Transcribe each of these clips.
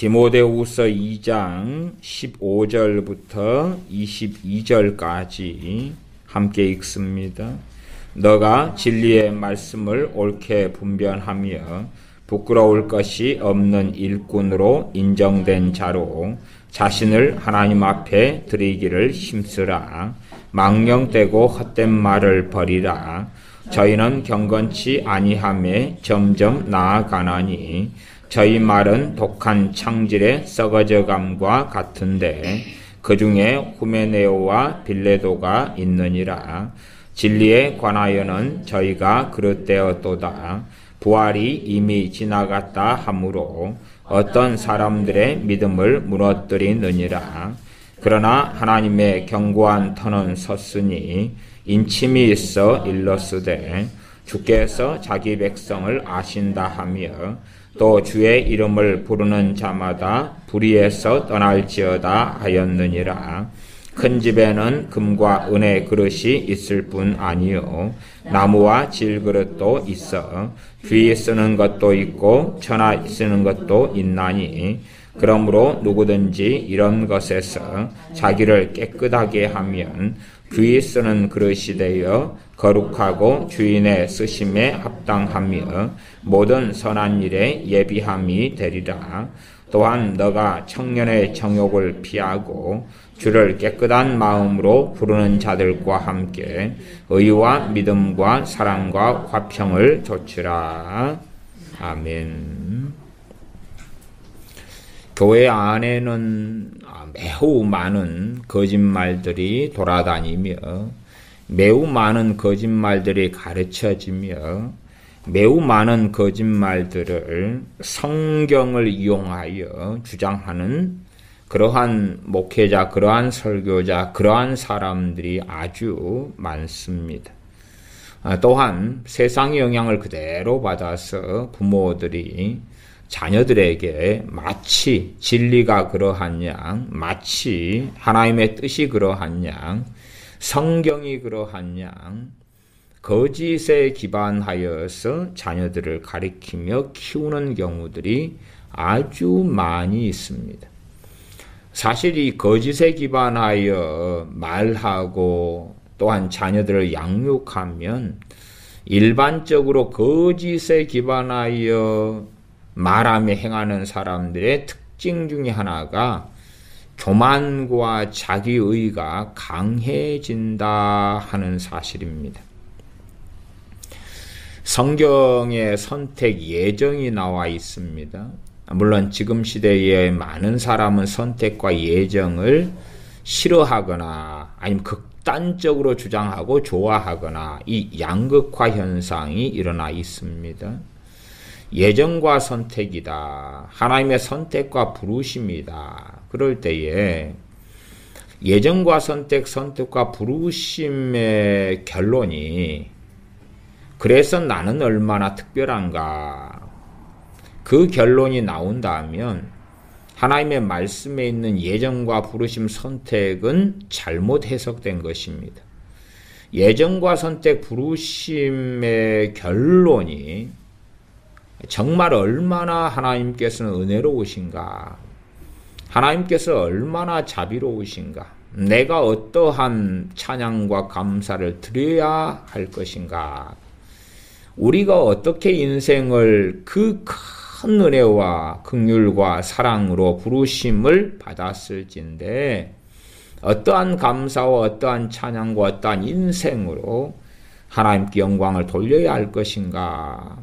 디모데후서 2장 15절부터 22절까지 함께 읽습니다. 너가 진리의 말씀을 옳게 분별하며 부끄러울 것이 없는 일꾼으로 인정된 자로 자신을 하나님 앞에 드리기를 힘쓰라. 망령되고 헛된 말을 버리라. 저희는 경건치 아니하며 점점 나아가나니 저희 말은 독한 창질의 썩어져감과 같은데 그 중에 후메네오와 빌레도가 있느니라. 진리에 관하여는 저희가 그릇되었도다. 부활이 이미 지나갔다 하므로 어떤 사람들의 믿음을 무너뜨리느니라. 그러나 하나님의 견고한 터는 섰으니 인침이 있어 일렀으되 주께서 자기 백성을 아신다 하며 또 주의 이름을 부르는 자마다 불의에서 떠날지어다 하였느니라. 큰 집에는 금과 은의 그릇이 있을 뿐 아니요 나무와 질그릇도 있어 귀 쓰는 것도 있고 천하 쓰는 것도 있나니 그러므로 누구든지 이런 것에서 자기를 깨끗하게 하면 귀 쓰는 그릇이 되어 거룩하고 주인의 쓰심에 합당하며 모든 선한 일에 예비함이 되리라. 또한 너가 청년의 정욕을 피하고 주를 깨끗한 마음으로 부르는 자들과 함께 의와 믿음과 사랑과 화평을 좇으라. 아멘. 교회 안에는 매우 많은 거짓말들이 돌아다니며 매우 많은 거짓말들이 가르쳐지며 매우 많은 거짓말들을 성경을 이용하여 주장하는 그러한 목회자, 그러한 설교자, 그러한 사람들이 아주 많습니다. 또한 세상의 영향을 그대로 받아서 부모들이 자녀들에게 마치 진리가 그러한 양, 마치 하나님의 뜻이 그러한 양, 성경이 그러한 양, 거짓에 기반하여서 자녀들을 가리키며 키우는 경우들이 아주 많이 있습니다. 사실 이 거짓에 기반하여 말하고 또한 자녀들을 양육하면 일반적으로 거짓에 기반하여 말하며 행하는 사람들의 특징 중에 하나가 교만과 자기의가 강해진다 하는 사실입니다. 성경에 선택 예정이 나와 있습니다. 물론 지금 시대에 많은 사람은 선택과 예정을 싫어하거나 아니면 극단적으로 주장하고 좋아하거나 이 양극화 현상이 일어나 있습니다. 예정과 선택이다. 하나님의 선택과 부르심이다. 그럴 때에 예정과 선택과 부르심의 결론이 그래서 나는 얼마나 특별한가? 그 결론이 나온다면 하나님의 말씀에 있는 예정과 부르심 선택은 잘못 해석된 것입니다. 예정과 선택 부르심의 결론이 정말 얼마나 하나님께서는 은혜로우신가? 하나님께서 얼마나 자비로우신가? 내가 어떠한 찬양과 감사를 드려야 할 것인가? 우리가 어떻게 인생을 그 큰 은혜와 긍휼과 사랑으로 부르심을 받았을진데 어떠한 감사와 어떠한 찬양과 어떠한 인생으로 하나님께 영광을 돌려야 할 것인가?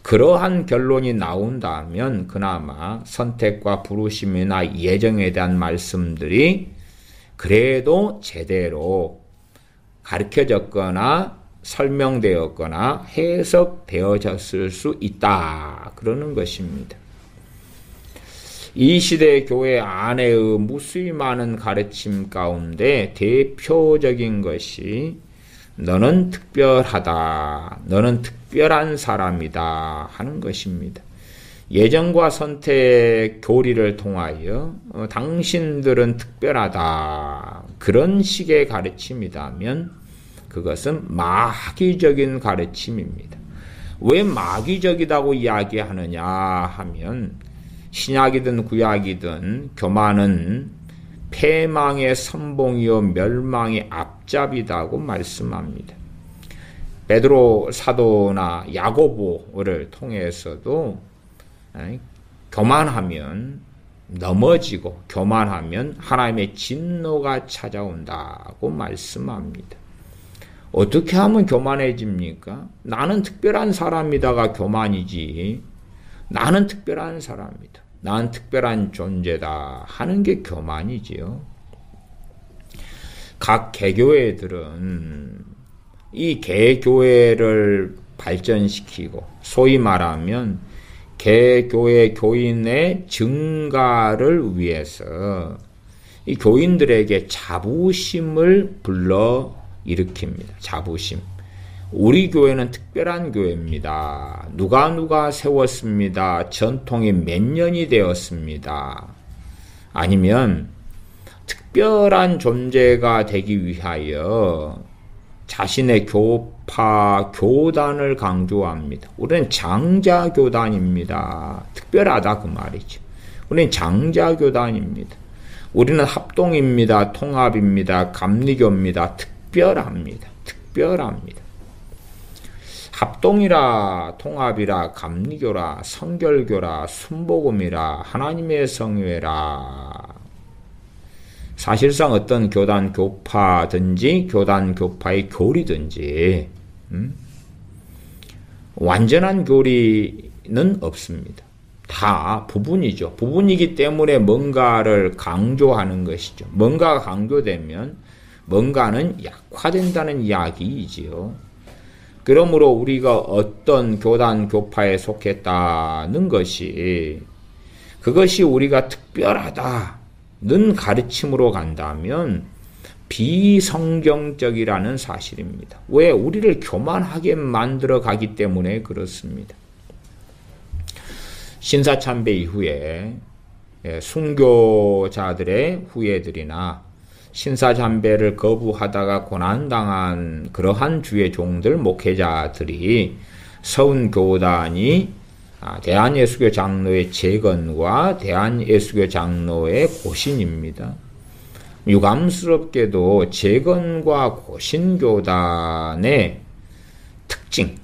그러한 결론이 나온다면 그나마 선택과 부르심이나 예정에 대한 말씀들이 그래도 제대로 가르쳐졌거나 설명되었거나 해석되어졌을 수 있다. 그러는 것입니다. 이 시대 교회 안에의 무수히 많은 가르침 가운데 대표적인 것이 너는 특별하다. 너는 특별한 사람이다. 하는 것입니다. 예정과 선택 교리를 통하여 당신들은 특별하다. 그런 식의 가르침이라면 그것은 마귀적인 가르침입니다. 왜 마귀적이라고 이야기하느냐 하면 신약이든 구약이든 교만은 패망의 선봉이요 멸망의 앞잡이다고 말씀합니다. 베드로 사도나 야고보를 통해서도 교만하면 넘어지고 교만하면 하나님의 진노가 찾아온다고 말씀합니다. 어떻게 하면 교만해집니까? 나는 특별한 사람이다가 교만이지. 나는 특별한 사람이다. 나는 특별한 존재다 하는 게 교만이지요. 각 개교회들은 이 개교회를 발전시키고 소위 말하면 개교회 교인의 증가를 위해서 이 교인들에게 자부심을 불러 일으킵니다. 자부심. 우리 교회는 특별한 교회입니다. 누가 세웠습니다. 전통이 몇 년이 되었습니다. 아니면 특별한 존재가 되기 위하여 자신의 교파, 교단을 강조합니다. 우리는 장자교단입니다. 특별하다 그 말이죠. 우리는 장자교단입니다. 우리는 합동입니다. 통합입니다. 감리교입니다. 특별합니다. 특별합니다. 합동이라 통합이라 감리교라 성결교라 순복음이라 하나님의 성회라 사실상 어떤 교단 교파든지 교단 교파의 교리든지 완전한 교리는 없습니다. 다 부분이죠. 부분이기 때문에 뭔가를 강조하는 것이죠. 뭔가가 강조되면 뭔가는 약화된다는 이야기이지요. 그러므로 우리가 어떤 교단 교파에 속했다는 것이 그것이 우리가 특별하다는 가르침으로 간다면 비성경적이라는 사실입니다. 왜? 우리를 교만하게 만들어 가기 때문에 그렇습니다. 신사참배 이후에 순교자들의 후예들이나 신사참배를 거부하다가 고난당한 그러한 주의 종들, 목회자들이 서운교단이 대한예수교 장로의 재건과 대한예수교 장로의 고신입니다. 유감스럽게도 재건과 고신교단의 특징,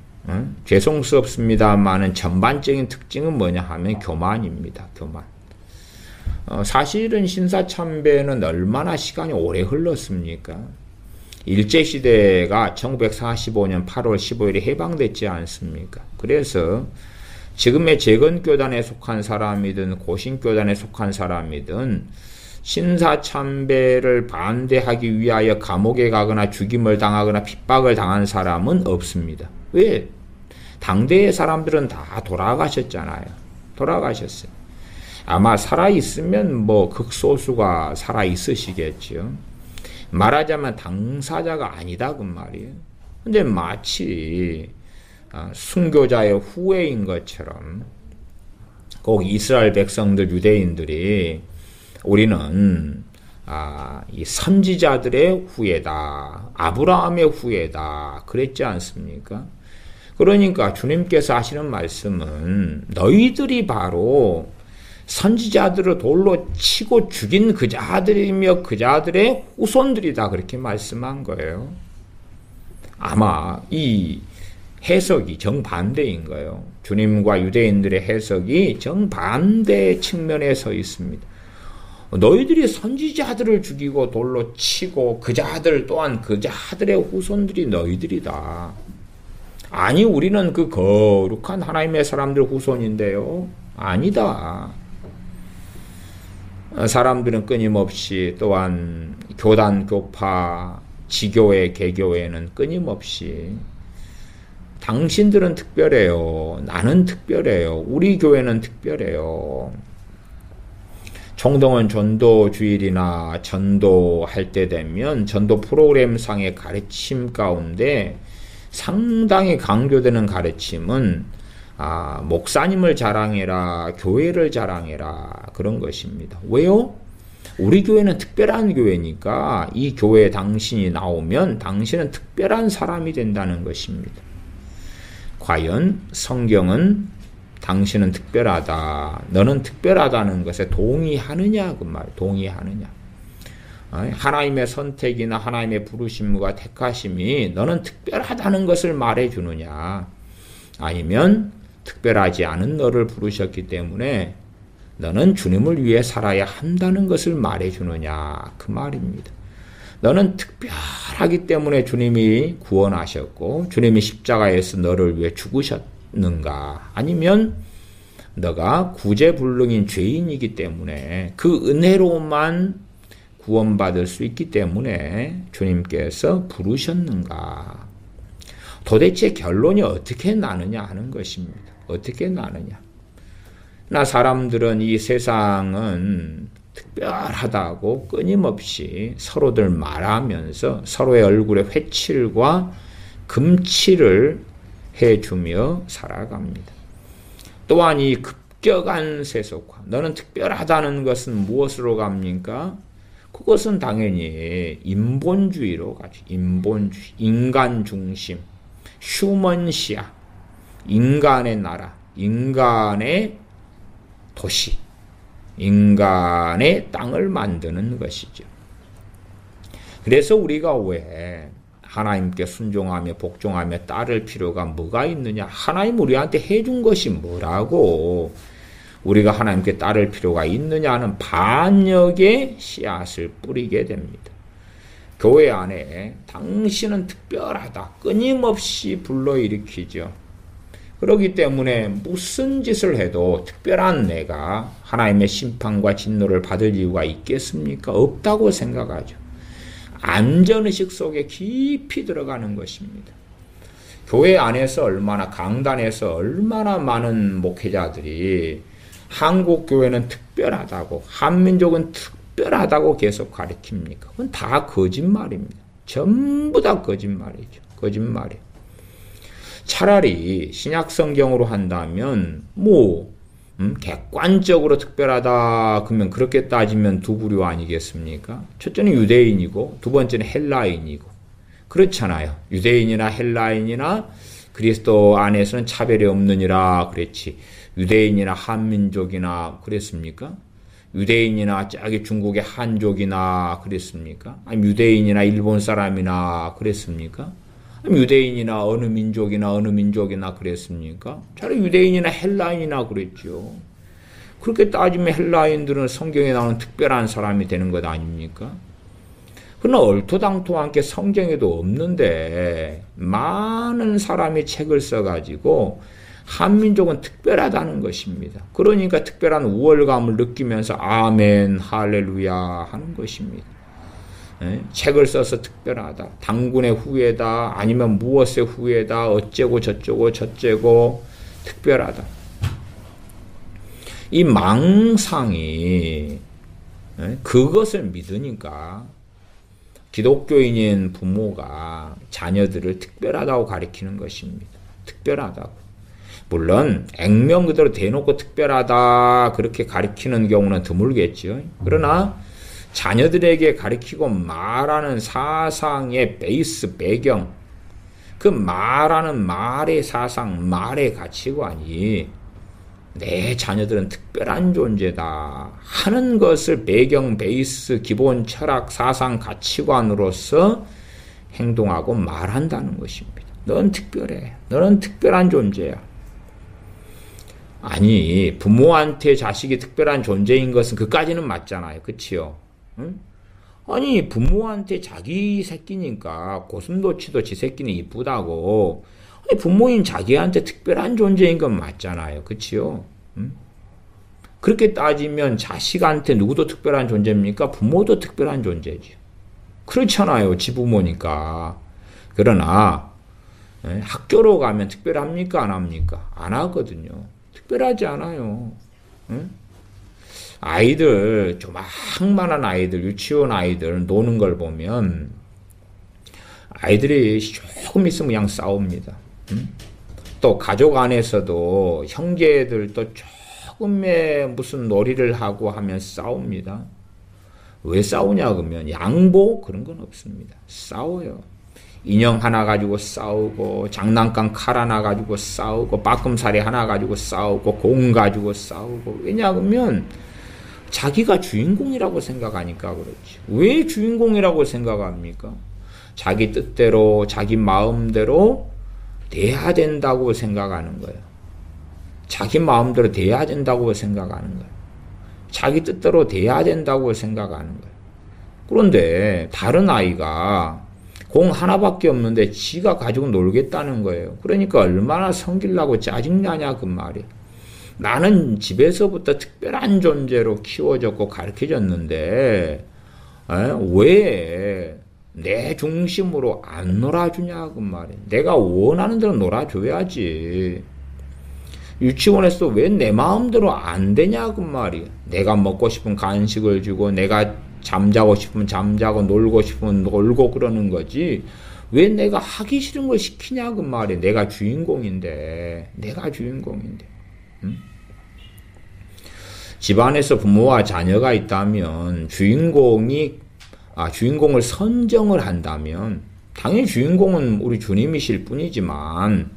죄송스럽습니다만은 전반적인 특징은 뭐냐 하면 교만입니다. 교만. 사실은 신사참배는 얼마나 시간이 오래 흘렀습니까? 일제시대가 1945년 8월 15일에 해방됐지 않습니까? 그래서 지금의 재건교단에 속한 사람이든 고신교단에 속한 사람이든 신사참배를 반대하기 위하여 감옥에 가거나 죽임을 당하거나 핍박을 당한 사람은 없습니다. 왜? 당대의 사람들은 다 돌아가셨잖아요. 돌아가셨어요. 아마 살아있으면 뭐 극소수가 살아있으시겠죠. 말하자면 당사자가 아니다 그 말이에요. 근데 마치 순교자의 후예인 것처럼 꼭 이스라엘 백성들 유대인들이 우리는 이 선지자들의 후예다. 아브라함의 후예다. 그랬지 않습니까? 그러니까 주님께서 하시는 말씀은 너희들이 바로 선지자들을 돌로 치고 죽인 그 자들이며 그 자들의 후손들이다. 그렇게 말씀한 거예요. 아마 이 해석이 정반대인 거예요. 주님과 유대인들의 해석이 정반대 측면에 서 있습니다. 너희들이 선지자들을 죽이고 돌로 치고 그 자들 또한 그 자들의 후손들이 너희들이다. 아니 우리는 그 거룩한 하나님의 사람들 후손인데요. 아니다. 사람들은 끊임없이 또한 교단, 교파, 지교회, 개교회는 끊임없이 당신들은 특별해요. 나는 특별해요. 우리 교회는 특별해요. 총동원 전도주일이나 전도할 때 되면 전도 프로그램상의 가르침 가운데 상당히 강조되는 가르침은 목사님을 자랑해라, 교회를 자랑해라 그런 것입니다. 왜요? 우리 교회는 특별한 교회니까 이 교회에 당신이 나오면 당신은 특별한 사람이 된다는 것입니다. 과연 성경은 당신은 특별하다. 너는 특별하다는 것에 동의하느냐 그 말. 동의하느냐. 하나님의 선택이나 하나님의 부르심과 택하심이 너는 특별하다는 것을 말해주느냐. 아니면 특별하지 않은 너를 부르셨기 때문에 너는 주님을 위해 살아야 한다는 것을 말해주느냐 그 말입니다. 너는 특별하기 때문에 주님이 구원하셨고 주님이 십자가에서 너를 위해 죽으셨는가? 아니면 너가 구제불능인 죄인이기 때문에 그 은혜로만 구원받을 수 있기 때문에 주님께서 부르셨는가? 도대체 결론이 어떻게 나느냐 하는 것입니다. 어떻게 나느냐? 나 사람들은 이 세상은 특별하다고 끊임없이 서로들 말하면서 서로의 얼굴에 회칠과 금칠을 해주며 살아갑니다. 또한 이 급격한 세속화, 너는 특별하다는 것은 무엇으로 갑니까? 그것은 당연히 인본주의로 가죠. 인본주의, 인간 중심, 휴먼시아, 인간의 나라, 인간의 도시, 인간의 땅을 만드는 것이죠. 그래서 우리가 왜 하나님께 순종하며 복종하며 따를 필요가 뭐가 있느냐? 하나님 우리한테 해준 것이 뭐라고 우리가 하나님께 따를 필요가 있느냐는 반역의 씨앗을 뿌리게 됩니다. 교회 안에 당신은 특별하다 끊임없이 불러일으키죠. 그렇기 때문에 무슨 짓을 해도 특별한 내가 하나님의 심판과 진노를 받을 이유가 있겠습니까? 없다고 생각하죠. 안전의식 속에 깊이 들어가는 것입니다. 교회 안에서 얼마나 강단에서 얼마나 많은 목회자들이 한국 교회는 특별하다고 한민족은 특별하다고 계속 가르칩니까? 그건 다 거짓말입니다. 전부 다 거짓말이죠. 거짓말이에요. 차라리 신약 성경으로 한다면 객관적으로 특별하다 그러면 그렇게 따지면 두 부류 아니겠습니까? 첫째는 유대인이고 두 번째는 헬라인이고 그렇잖아요. 유대인이나 헬라인이나 그리스도 안에서는 차별이 없느니라 그랬지. 유대인이나 한민족이나 그랬습니까? 유대인이나 저기 중국의 한족이나 그랬습니까? 아니 유대인이나 일본 사람이나 그랬습니까? 유대인이나 어느 민족이나 그랬습니까? 차라리 유대인이나 헬라인이나 그랬죠. 그렇게 따지면 헬라인들은 성경에 나오는 특별한 사람이 되는 것 아닙니까? 그러나 얼토당토한 게 성경에도 없는데 많은 사람이 책을 써가지고 한민족은 특별하다는 것입니다. 그러니까 특별한 우월감을 느끼면서 아멘 할렐루야 하는 것입니다. 책을 써서 특별하다. 당군의 후예다. 아니면 무엇의 후예다. 어째고 저쩌고 특별하다. 이 망상이 그것을 믿으니까 기독교인인 부모가 자녀들을 특별하다고 가리키는 것입니다. 특별하다고. 물론 액면 그대로 대놓고 특별하다 그렇게 가리키는 경우는 드물겠죠. 그러나 자녀들에게 가르치고 말하는 사상의 베이스 배경, 그 말하는 말의 사상, 말의 가치관이 내 자녀들은 특별한 존재다 하는 것을 배경, 베이스, 기본 철학, 사상, 가치관으로서 행동하고 말한다는 것입니다. 넌 특별해. 너는 특별한 존재야. 아니, 부모한테 자식이 특별한 존재인 것은 그까지는 맞잖아요. 그치요? 응? 아니 부모한테 자기 새끼니까 고슴도치도 지 새끼는 이쁘다고 아니, 부모인 자기한테 특별한 존재인 건 맞잖아요. 그치요? 응? 그렇게 따지면 자식한테 누구도 특별한 존재입니까? 부모도 특별한 존재죠. 그렇잖아요. 지 부모니까. 그러나 학교로 가면 특별합니까? 안 합니까? 안 하거든요. 특별하지 않아요. 응? 아이들, 조망만한 아이들, 유치원 아이들 노는 걸 보면 아이들이 조금 있으면 그냥 싸웁니다. 또 가족 안에서도 형제들도 조금의 무슨 놀이를 하고 하면 싸웁니다. 왜 싸우냐 그러면 양보 그런 건 없습니다. 싸워요. 인형 하나 가지고 싸우고, 장난감 칼 하나 가지고 싸우고, 빠끔사리 하나 가지고 싸우고, 공 가지고 싸우고. 왜냐하면 자기가 주인공이라고 생각하니까 그렇지. 왜 주인공이라고 생각합니까? 자기 뜻대로, 자기 마음대로 돼야 된다고 생각하는 거예요. 자기 마음대로 돼야 된다고 생각하는 거예요. 자기 뜻대로 돼야 된다고 생각하는 거예요. 그런데 다른 아이가 공 하나밖에 없는데 지가 가지고 놀겠다는 거예요. 그러니까 얼마나 성질나고 짜증나냐 그 말이에요. 나는 집에서부터 특별한 존재로 키워졌고 가르쳐졌는데 왜 내 중심으로 안 놀아주냐 그 말이에요. 내가 원하는 대로 놀아줘야지. 유치원에서 왜 내 마음대로 안 되냐 그 말이에요. 내가 먹고 싶은 간식을 주고 내가 잠자고 싶으면 잠자고 놀고 싶으면 놀고 그러는 거지. 왜 내가 하기 싫은 걸 시키냐 그 말이에요. 내가 주인공인데. 응? 집안에서 부모와 자녀가 있다면 주인공을 선정을 한다면 당연히 주인공은 우리 주님이실 뿐이지만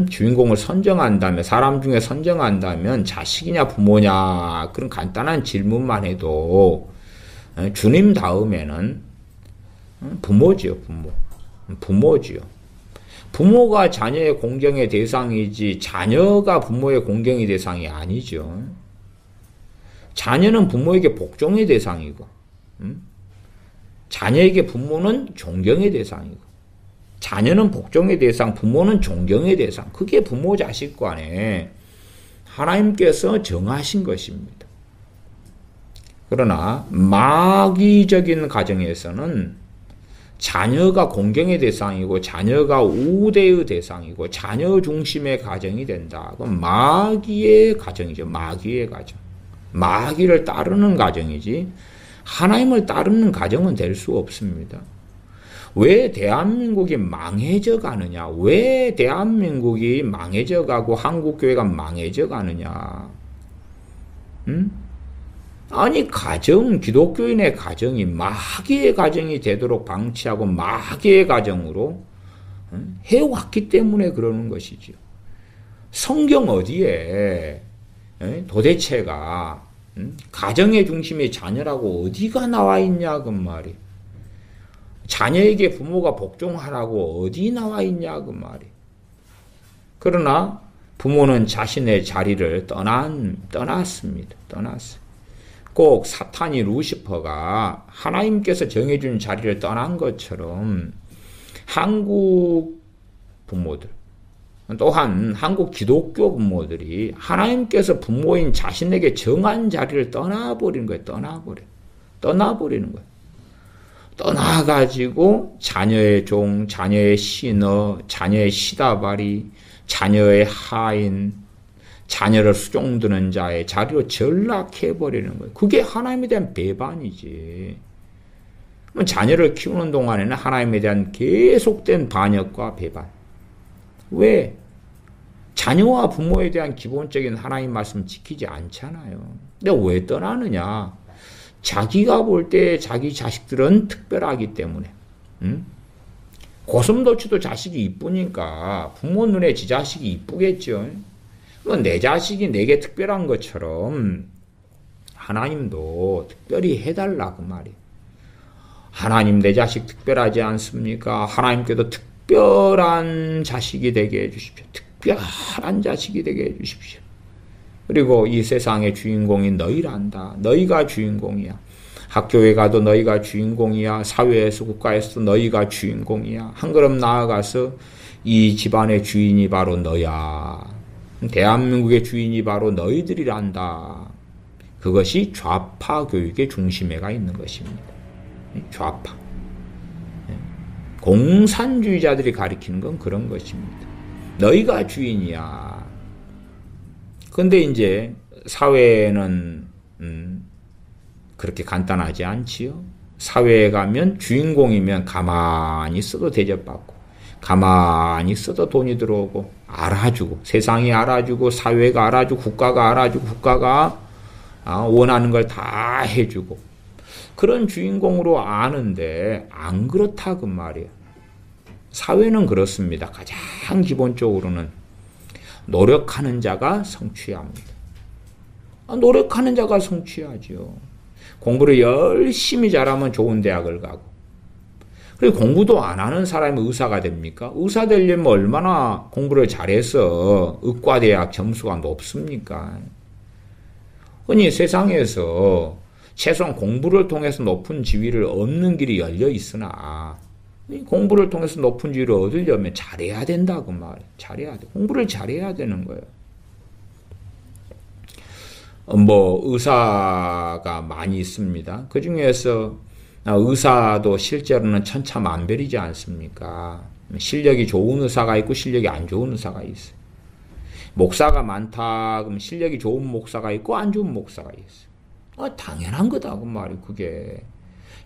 주인공을 선정한다면 사람 중에 선정한다면 자식이냐 부모냐 그런 간단한 질문만 해도 주님 다음에는 부모지요. 부모지요. 부모가 자녀의 공경의 대상이지 자녀가 부모의 공경의 대상이 아니죠. 자녀는 부모에게 복종의 대상이고 자녀에게 부모는 존경의 대상이고 자녀는 복종의 대상, 부모는 존경의 대상. 그게 부모 자식 간에 하나님께서 정하신 것입니다. 그러나 마귀적인 가정에서는 자녀가 공경의 대상이고 자녀가 우대의 대상이고 자녀 중심의 가정이 된다. 그건 마귀의 가정이죠. 마귀의 가정. 마귀를 따르는 가정이지 하나님을 따르는 가정은 될 수 없습니다. 왜 대한민국이 망해져 가느냐? 왜 대한민국이 망해져 가고 한국교회가 망해져 가느냐? 아니 기독교인의 가정이 마귀의 가정이 되도록 방치하고 마귀의 가정으로 해왔기 때문에 그러는 것이죠. 성경 어디에 도대체가 가정의 중심이 자녀라고 어디가 나와 있냐 그 말이. 자녀에게 부모가 복종하라고 어디 나와 있냐 그 말이. 그러나 부모는 자신의 자리를 떠났습니다. 떠났어요. 꼭 사탄이 루시퍼가 하나님께서 정해준 자리를 떠난 것처럼 한국 부모들 또한 한국 기독교 부모들이 하나님께서 부모인 자신에게 정한 자리를 떠나버리는 거예요. 떠나버리는 거예요. 떠나가지고 자녀의 종, 자녀의 신하, 자녀의 시다바리, 자녀의 하인, 자녀를 수종드는 자의 자리로 전락해버리는 거예요. 그게 하나님에 대한 배반이지. 자녀를 키우는 동안에는 하나님에 대한 계속된 반역과 배반. 왜? 자녀와 부모에 대한 기본적인 하나님 말씀 지키지 않잖아요. 근데 왜 떠나느냐? 자기가 볼 때 자기 자식들은 특별하기 때문에. 고슴도치도 자식이 이쁘니까 부모 눈에 지 자식이 이쁘겠죠. 내 자식이 내게 특별한 것처럼 하나님도 특별히 해달라 그 말이에요. 하나님 내 자식 특별하지 않습니까? 하나님께도 특별한 자식이 되게 해주십시오. 특별한 자식이 되게 해주십시오. 그리고 이 세상의 주인공이 너희란다. 너희가 주인공이야. 학교에 가도 너희가 주인공이야. 사회에서 국가에서도 너희가 주인공이야. 한 걸음 나아가서 이 집안의 주인이 바로 너야. 대한민국의 주인이 바로 너희들이란다. 그것이 좌파 교육의 중심에가 있는 것입니다. 좌파. 공산주의자들이 가리키는 건 그런 것입니다. 너희가 주인이야. 근데 이제 사회는 그렇게 간단하지 않지요. 사회에 가면 주인공이면 가만히 있어도 대접받고 가만히 있어도 돈이 들어오고 알아주고 세상이 알아주고 사회가 알아주고 국가가 알아주고 국가가 원하는 걸 다 해주고 그런 주인공으로 아는데 안 그렇다 그 말이에요. 사회는 그렇습니다. 가장 기본적으로는 노력하는 자가 성취해야 합니다. 노력하는 자가 성취하죠. 공부를 열심히 잘하면 좋은 대학을 가고, 그리고 공부도 안 하는 사람이 의사가 됩니까? 의사 되려면 얼마나 공부를 잘해서 의과대학 점수가 높습니까? 흔히 세상에서 최소한 공부를 통해서 높은 지위를 얻는 길이 열려 있으나, 공부를 통해서 높은 지위를 얻으려면 잘해야 된다고 말이에요. 잘해야 돼. 공부를 잘해야 되는 거예요. 의사가 많이 있습니다. 그 중에서 의사도 실제로는 천차만별이지 않습니까? 실력이 좋은 의사가 있고 실력이 안 좋은 의사가 있어요. 목사가 많다 그러면 실력이 좋은 목사가 있고 안 좋은 목사가 있어요. 당연한 거다 그 말이에요. 그게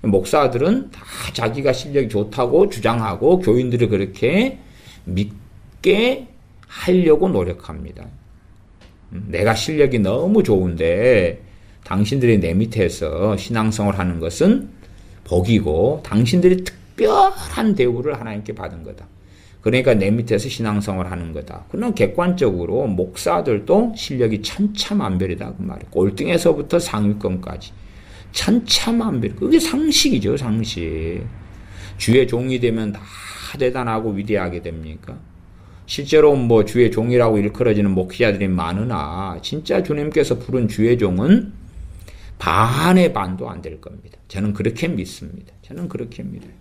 목사들은 다 자기가 실력이 좋다고 주장하고 교인들이 그렇게 믿게 하려고 노력합니다. 내가 실력이 너무 좋은데 당신들이 내 밑에서 신앙생활 하는 것은 복이고 당신들이 특별한 대우를 하나님께 받은 거다. 그러니까 내 밑에서 신앙생활 하는 거다. 그러나 객관적으로 목사들도 실력이 천차만별이다 그 말이에요. 꼴등에서부터 상위권까지 천차만별. 그게 상식이죠, 상식. 주의 종이 되면 다 대단하고 위대하게 됩니까? 실제로 주의 종이라고 일컬어지는 목회자들이 많으나 진짜 주님께서 부른 주의 종은 반의 반도 안 될 겁니다. 저는 그렇게 믿습니다. 저는 그렇게 믿어요.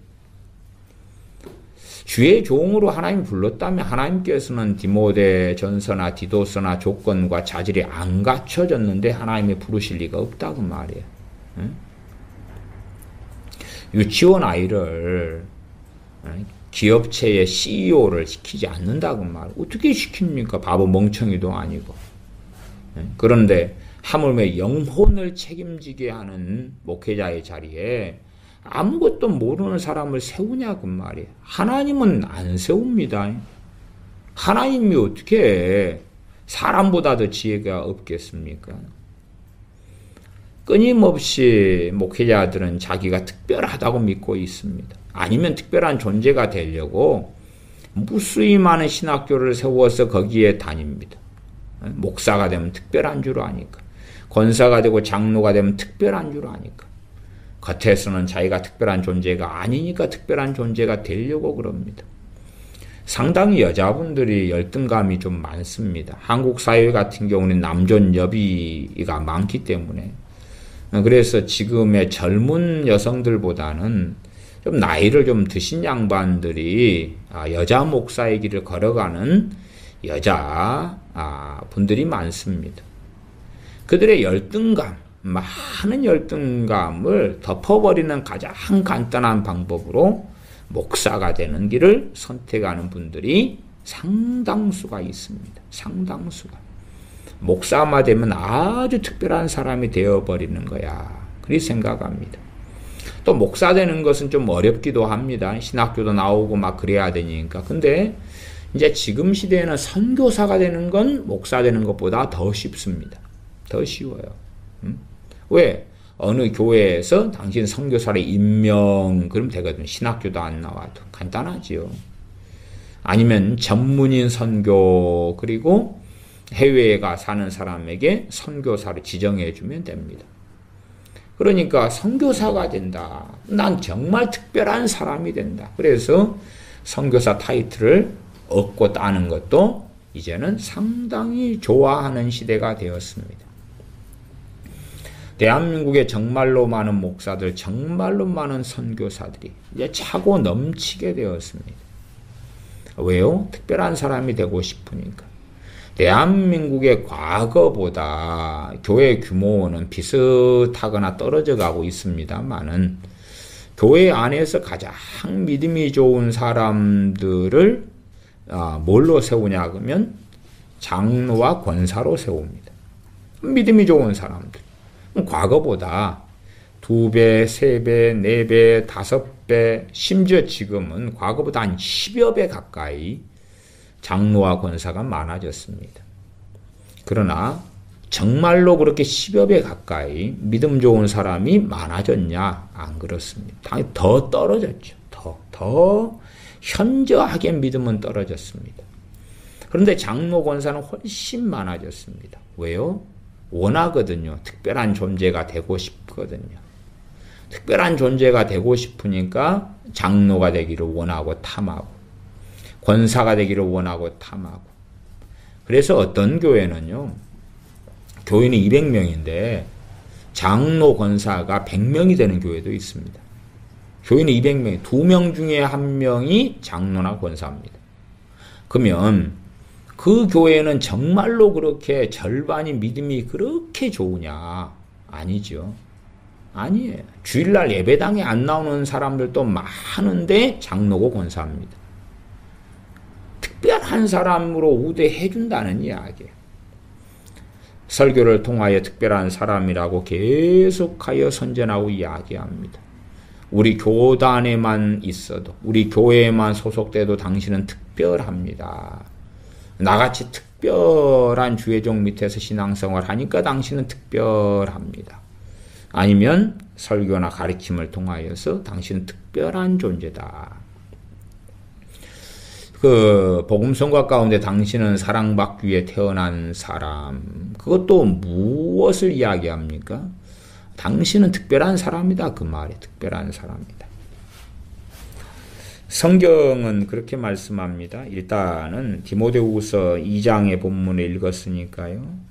주의 종으로 하나님 불렀다면 하나님께서는 디모데 전서나 디도서나 조건과 자질이 안 갖춰졌는데 하나님이 부르실 리가 없다고 말이에요. 유치원 아이를 기업체의 CEO를 시키지 않는다고 말이에요. 어떻게 시킵니까? 바보 멍청이도 아니고. 그런데 하물며 영혼을 책임지게 하는 목회자의 자리에 아무것도 모르는 사람을 세우냐고 말이에요. 하나님은 안 세웁니다. 하나님이 어떻게 사람보다 더 지혜가 없겠습니까? 끊임없이 목회자들은 자기가 특별하다고 믿고 있습니다. 아니면 특별한 존재가 되려고 무수히 많은 신학교를 세워서 거기에 다닙니다. 목사가 되면 특별한 줄 아니까. 권사가 되고 장로가 되면 특별한 줄 아니까. 겉에서는 자기가 특별한 존재가 아니니까 특별한 존재가 되려고 그럽니다. 상당히 여자분들이 열등감이 좀 많습니다. 한국 사회 같은 경우는 남존여비가 많기 때문에. 그래서 지금의 젊은 여성들보다는 좀 나이를 좀 드신 양반들이 여자 목사의 길을 걸어가는 여자 분들이 많습니다. 그들의 열등감, 많은 열등감을 덮어버리는 가장 간단한 방법으로 목사가 되는 길을 선택하는 분들이 상당수가 있습니다. 상당수가. 목사만 되면 아주 특별한 사람이 되어버리는 거야. 그렇게 생각합니다. 또 목사 되는 것은 좀 어렵기도 합니다. 신학교도 나오고 막 그래야 되니까. 근데 이제 지금 시대에는 선교사가 되는 건 목사 되는 것보다 더 쉽습니다. 더 쉬워요. 왜? 어느 교회에서 당신 선교사를 임명 그러면 되거든요. 신학교도 안 나와도 간단하지요. 아니면 전문인 선교 그리고 해외에 가 사는 사람에게 선교사를 지정해 주면 됩니다. 그러니까 선교사가 된다. 난 정말 특별한 사람이 된다. 그래서 선교사 타이틀을 얻고 따는 것도 이제는 상당히 좋아하는 시대가 되었습니다. 대한민국에 정말로 많은 목사들, 정말로 많은 선교사들이 이제 차고 넘치게 되었습니다. 왜요? 특별한 사람이 되고 싶으니까. 대한민국의 과거보다 교회 규모는 비슷하거나 떨어져 가고 있습니다만은 교회 안에서 가장 믿음이 좋은 사람들을 뭘로 세우냐 그러면 장로와 권사로 세웁니다. 믿음이 좋은 사람들. 과거보다 2배, 3배, 4배, 5배, 심지어 지금은 과거보다 한 10여 배 가까이 장로와 권사가 많아졌습니다. 그러나 정말로 그렇게 10여 배 가까이 믿음 좋은 사람이 많아졌냐? 안 그렇습니다. 당연히 더 떨어졌죠. 더 현저하게 믿음은 떨어졌습니다. 그런데 장로 권사는 훨씬 많아졌습니다. 왜요? 원하거든요. 특별한 존재가 되고 싶거든요. 특별한 존재가 되고 싶으니까 장로가 되기를 원하고 탐하고 권사가 되기를 원하고 탐하고. 그래서 어떤 교회는요. 교인이 200명인데 장로 권사가 100명이 되는 교회도 있습니다. 교인이 200명, 2명 중에 1명이 장로나 권사입니다. 그러면 그 교회는 정말로 그렇게 절반이 믿음이 그렇게 좋으냐? 아니죠. 아니에요. 주일날 예배당에 안 나오는 사람들도 많은데 장로고 권사입니다. 특별한 사람으로 우대해 준다는 이야기예요. 설교를 통하여 특별한 사람이라고 계속하여 선전하고 이야기합니다. 우리 교단에만 있어도, 우리 교회에만 소속돼도 당신은 특별합니다. 나같이 특별한 주의종 밑에서 신앙생활 하니까 당신은 특별합니다. 아니면 설교나 가르침을 통하여서 당신은 특별한 존재다. 그 복음성과 가운데 당신은 사랑받기 위해 태어난 사람, 그것도 무엇을 이야기합니까? 당신은 특별한 사람이다. 그 말이 특별한 사람이다. 성경은 그렇게 말씀합니다. 일단은 디모데후서 2장의 본문을 읽었으니까요.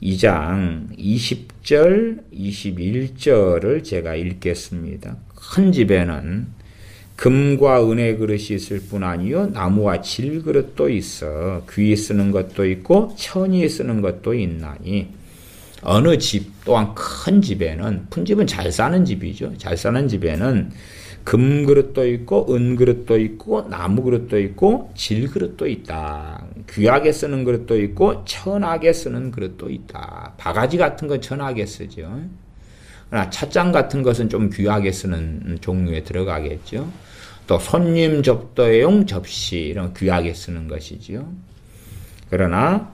2장 20절, 21절을 제가 읽겠습니다. 큰 집에는 금과 은의 그릇이 있을 뿐 아니요 나무와 질그릇도 있어 귀 쓰는 것도 있고 천이 쓰는 것도 있나니 어느 집 또한 큰 집에는, 큰 집은 잘 사는 집이죠. 잘 사는 집에는 금그릇도 있고 은그릇도 있고 나무그릇도 있고 질그릇도 있다. 귀하게 쓰는 그릇도 있고 천하게 쓰는 그릇도 있다. 바가지 같은 건 천하게 쓰죠. 그러나 찻잔 같은 것은 좀 귀하게 쓰는 종류에 들어가겠죠. 또 손님 접대용 접시 이런 귀하게 쓰는 것이죠. 그러나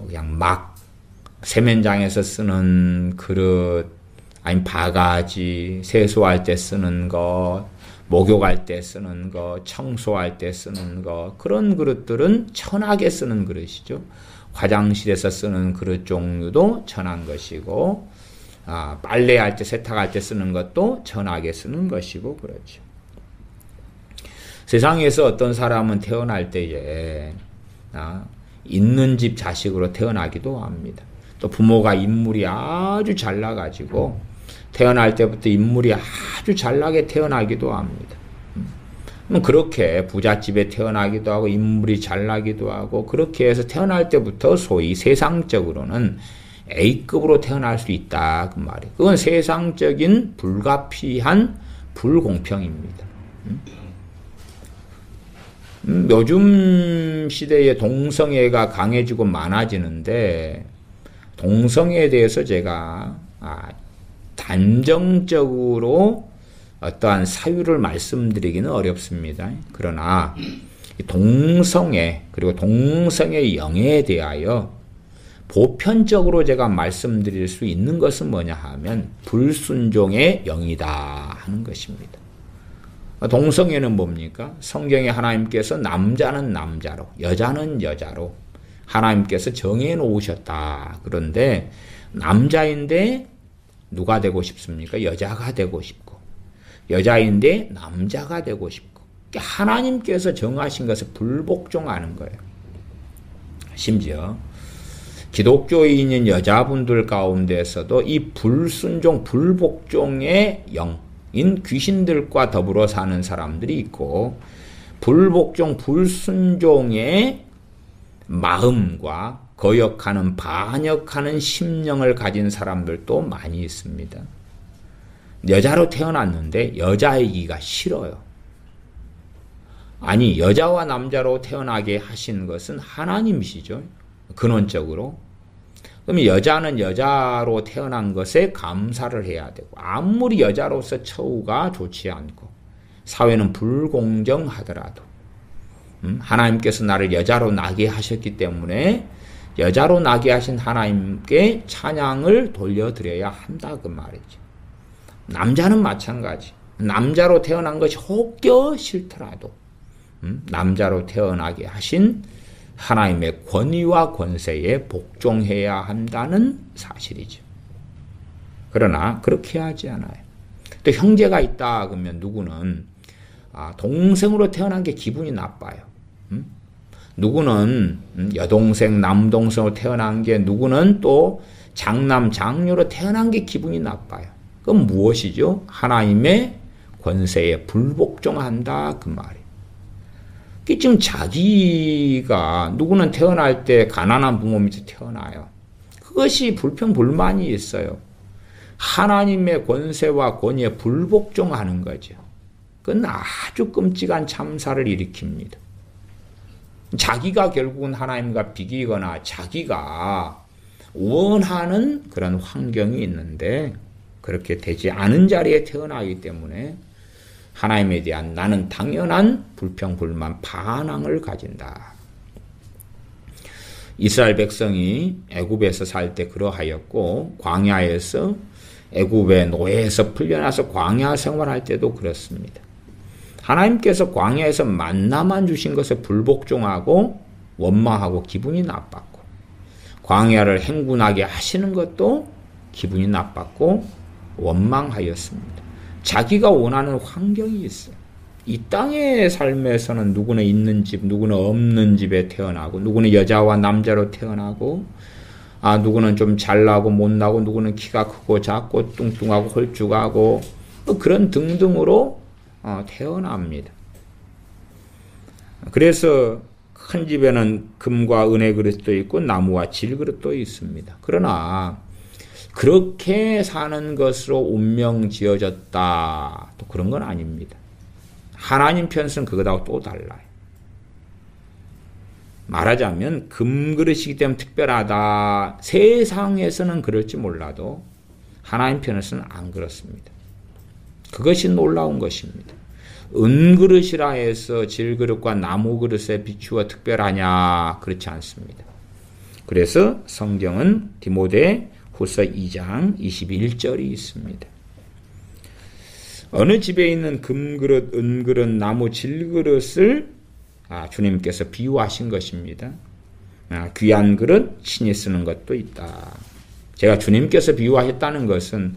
그냥 막 세면장에서 쓰는 그릇, 아니면 바가지, 세수할 때 쓰는 것, 목욕할 때 쓰는 것, 청소할 때 쓰는 것, 그런 그릇들은 천하게 쓰는 그릇이죠. 화장실에서 쓰는 그릇 종류도 천한 것이고, 빨래할 때, 세탁할 때 쓰는 것도 천하게 쓰는 것이고, 그렇죠. 세상에서 어떤 사람은 태어날 때에 있는 집 자식으로 태어나기도 합니다. 또 부모가 인물이 아주 잘나가지고 태어날 때부터 인물이 아주 잘나게 태어나기도 합니다. 그렇게 부잣집에 태어나기도 하고 인물이 잘나기도 하고 그렇게 해서 태어날 때부터 소위 세상적으로는 A급으로 태어날 수 있다 그 말이에요. 그건 세상적인 불가피한 불공평입니다. 요즘 시대에 동성애가 강해지고 많아지는데 동성애에 대해서 제가 단정적으로 어떠한 사유를 말씀드리기는 어렵습니다. 그러나 동성애 그리고 동성애 영애에 대하여 보편적으로 제가 말씀드릴 수 있는 것은 뭐냐 하면 불순종의 영이다 하는 것입니다. 동성애는 뭡니까? 성경에 하나님께서 남자는 남자로 여자는 여자로 하나님께서 정해 놓으셨다. 그런데 남자인데 누가 되고 싶습니까? 여자가 되고 싶고 여자인데 남자가 되고 싶고 하나님께서 정하신 것을 불복종하는 거예요. 심지어 기독교인인 여자분들 가운데서도 이 불순종, 불복종의 영인 귀신들과 더불어 사는 사람들이 있고 불복종, 불순종의 마음과 거역하는, 반역하는 심령을 가진 사람들도 많이 있습니다. 여자로 태어났는데 여자이기가 싫어요. 아니, 여자와 남자로 태어나게 하신 것은 하나님이시죠. 근원적으로. 그럼 여자는 여자로 태어난 것에 감사를 해야 되고 아무리 여자로서 처우가 좋지 않고 사회는 불공정하더라도 하나님께서 나를 여자로 나게 하셨기 때문에 여자로 나게 하신 하나님께 찬양을 돌려드려야 한다 그 말이죠. 남자는 마찬가지. 남자로 태어난 것이 혹여 싫더라도 남자로 태어나게 하신 하나님의 권위와 권세에 복종해야 한다는 사실이죠. 그러나 그렇게 하지 않아요. 또 형제가 있다 그러면 누구는 동생으로 태어난 게 기분이 나빠요. 누구는 여동생, 남동생으로 태어난 게, 누구는 또 장남, 장녀로 태어난 게 기분이 나빠요. 그건 무엇이죠? 하나님의 권세에 불복종한다 그 말이에요. 지금 자기가, 누구는 태어날 때 가난한 부모 밑에 태어나요. 그것이 불평불만이 있어요. 하나님의 권세와 권위에 불복종하는 거죠. 그건 아주 끔찍한 참사를 일으킵니다. 자기가 결국은 하나님과 비기거나 자기가 원하는 그런 환경이 있는데 그렇게 되지 않은 자리에 태어나기 때문에 하나님에 대한 나는 당연한 불평불만, 반항을 가진다. 이스라엘 백성이 애굽에서 살 때 그러하였고, 광야에서, 애굽의 노예에서 풀려나서 광야 생활할 때도 그렇습니다. 하나님께서 광야에서 만나만 주신 것에 불복종하고 원망하고 기분이 나빴고, 광야를 행군하게 하시는 것도 기분이 나빴고 원망하였습니다. 자기가 원하는 환경이 있어요. 이 땅의 삶에서는 누구는 있는 집, 누구는 없는 집에 태어나고, 누구는 여자와 남자로 태어나고, 누구는 좀 잘나고 못나고, 누구는 키가 크고 작고 뚱뚱하고 홀쭉하고, 그런 등등으로 태어납니다. 그래서 큰 집에는 금과 은의 그릇도 있고 나무와 질그릇도 있습니다. 그러나 그렇게 사는 것으로 운명 지어졌다, 또 그런 건 아닙니다. 하나님 편에서는 그것하고 또 달라요. 말하자면 금그릇이기 때문에 특별하다. 세상에서는 그럴지 몰라도 하나님 편에서는 안 그렇습니다. 그것이 놀라운 것입니다. 은그릇이라 해서 질그릇과 나무그릇에 비추어 특별하냐? 그렇지 않습니다. 그래서 성경은 디모데 후서 2장 21절이 있습니다. 어느 집에 있는 금그릇, 은그릇, 나무 질그릇을 주님께서 비유하신 것입니다. 귀한 그릇, 신이 쓰는 것도 있다. 제가 주님께서 비유하셨다는 것은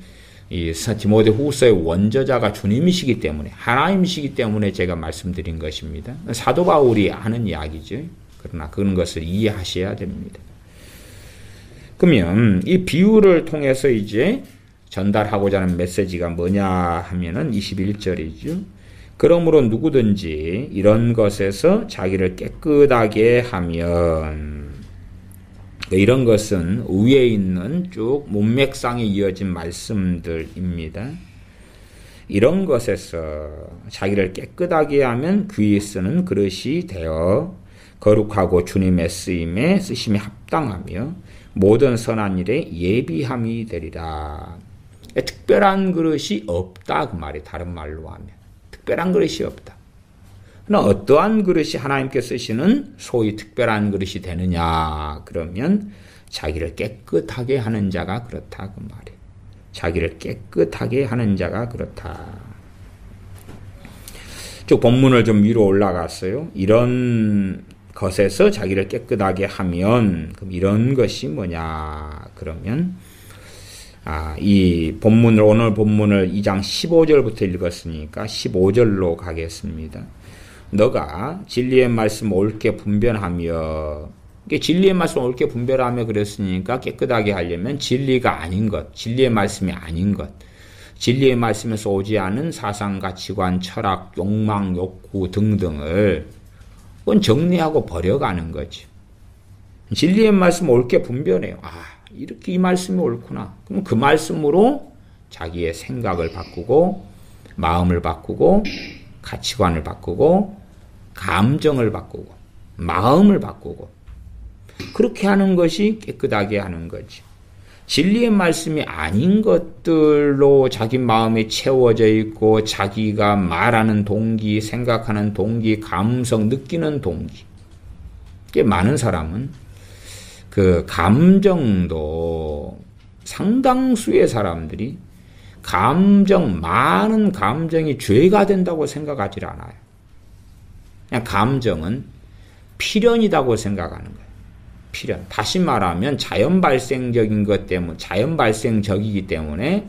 이 디모데 후서의 원저자가 주님이시기 때문에, 하나님이시기 때문에 제가 말씀드린 것입니다. 사도 바울이 하는 이야기죠. 그러나 그런 것을 이해하셔야 됩니다. 그러면 이 비유를 통해서 이제 전달하고자 하는 메시지가 뭐냐 하면은 21절이죠. 그러므로 누구든지 이런 것에서 자기를 깨끗하게 하면, 이런 것은 위에 있는 쭉 문맥상에 이어진 말씀들입니다. 이런 것에서 자기를 깨끗하게 하면 귀에 쓰는 그릇이 되어 거룩하고 주님의 쓰심에 합당하며 모든 선한 일에 예비함이 되리라. 특별한 그릇이 없다 그 말이, 다른 말로 하면 특별한 그릇이 없다. 그러나 어떠한 그릇이 하나님께 쓰시는 소위 특별한 그릇이 되느냐 그러면 자기를 깨끗하게 하는 자가 그렇다 그 말이에요. 자기를 깨끗하게 하는 자가 그렇다. 쭉 본문을 좀 위로 올라갔어요. 이런 것에서 자기를 깨끗하게 하면, 그럼 이런 것이 뭐냐 그러면 이 본문을, 오늘 본문을 2장 15절부터 읽었으니까 15절로 가겠습니다. 너가 진리의 말씀 옳게 분별하며, 진리의 말씀 옳게 분별하며 그랬으니까 깨끗하게 하려면 진리가 아닌 것, 진리의 말씀이 아닌 것, 진리의 말씀에서 오지 않은 사상, 가치관, 철학, 욕망, 욕구 등등을 그건 정리하고 버려가는 거죠. 진리의 말씀 옳게 분별해요. 이렇게 이 말씀이 옳구나. 그럼 그 말씀으로 자기의 생각을 바꾸고, 마음을 바꾸고, 가치관을 바꾸고, 감정을 바꾸고, 마음을 바꾸고, 그렇게 하는 것이 깨끗하게 하는 거지. 진리의 말씀이 아닌 것들로 자기 마음이 채워져 있고, 자기가 말하는 동기, 생각하는 동기, 감성, 느끼는 동기. 많은 사람은 그 감정도, 상당수의 사람들이 많은 감정이 죄가 된다고 생각하지 않아요. 그냥 감정은 필연이라고 생각하는 거예요. 필연. 다시 말하면 자연 발생적인 것 때문에, 자연 발생적이기 때문에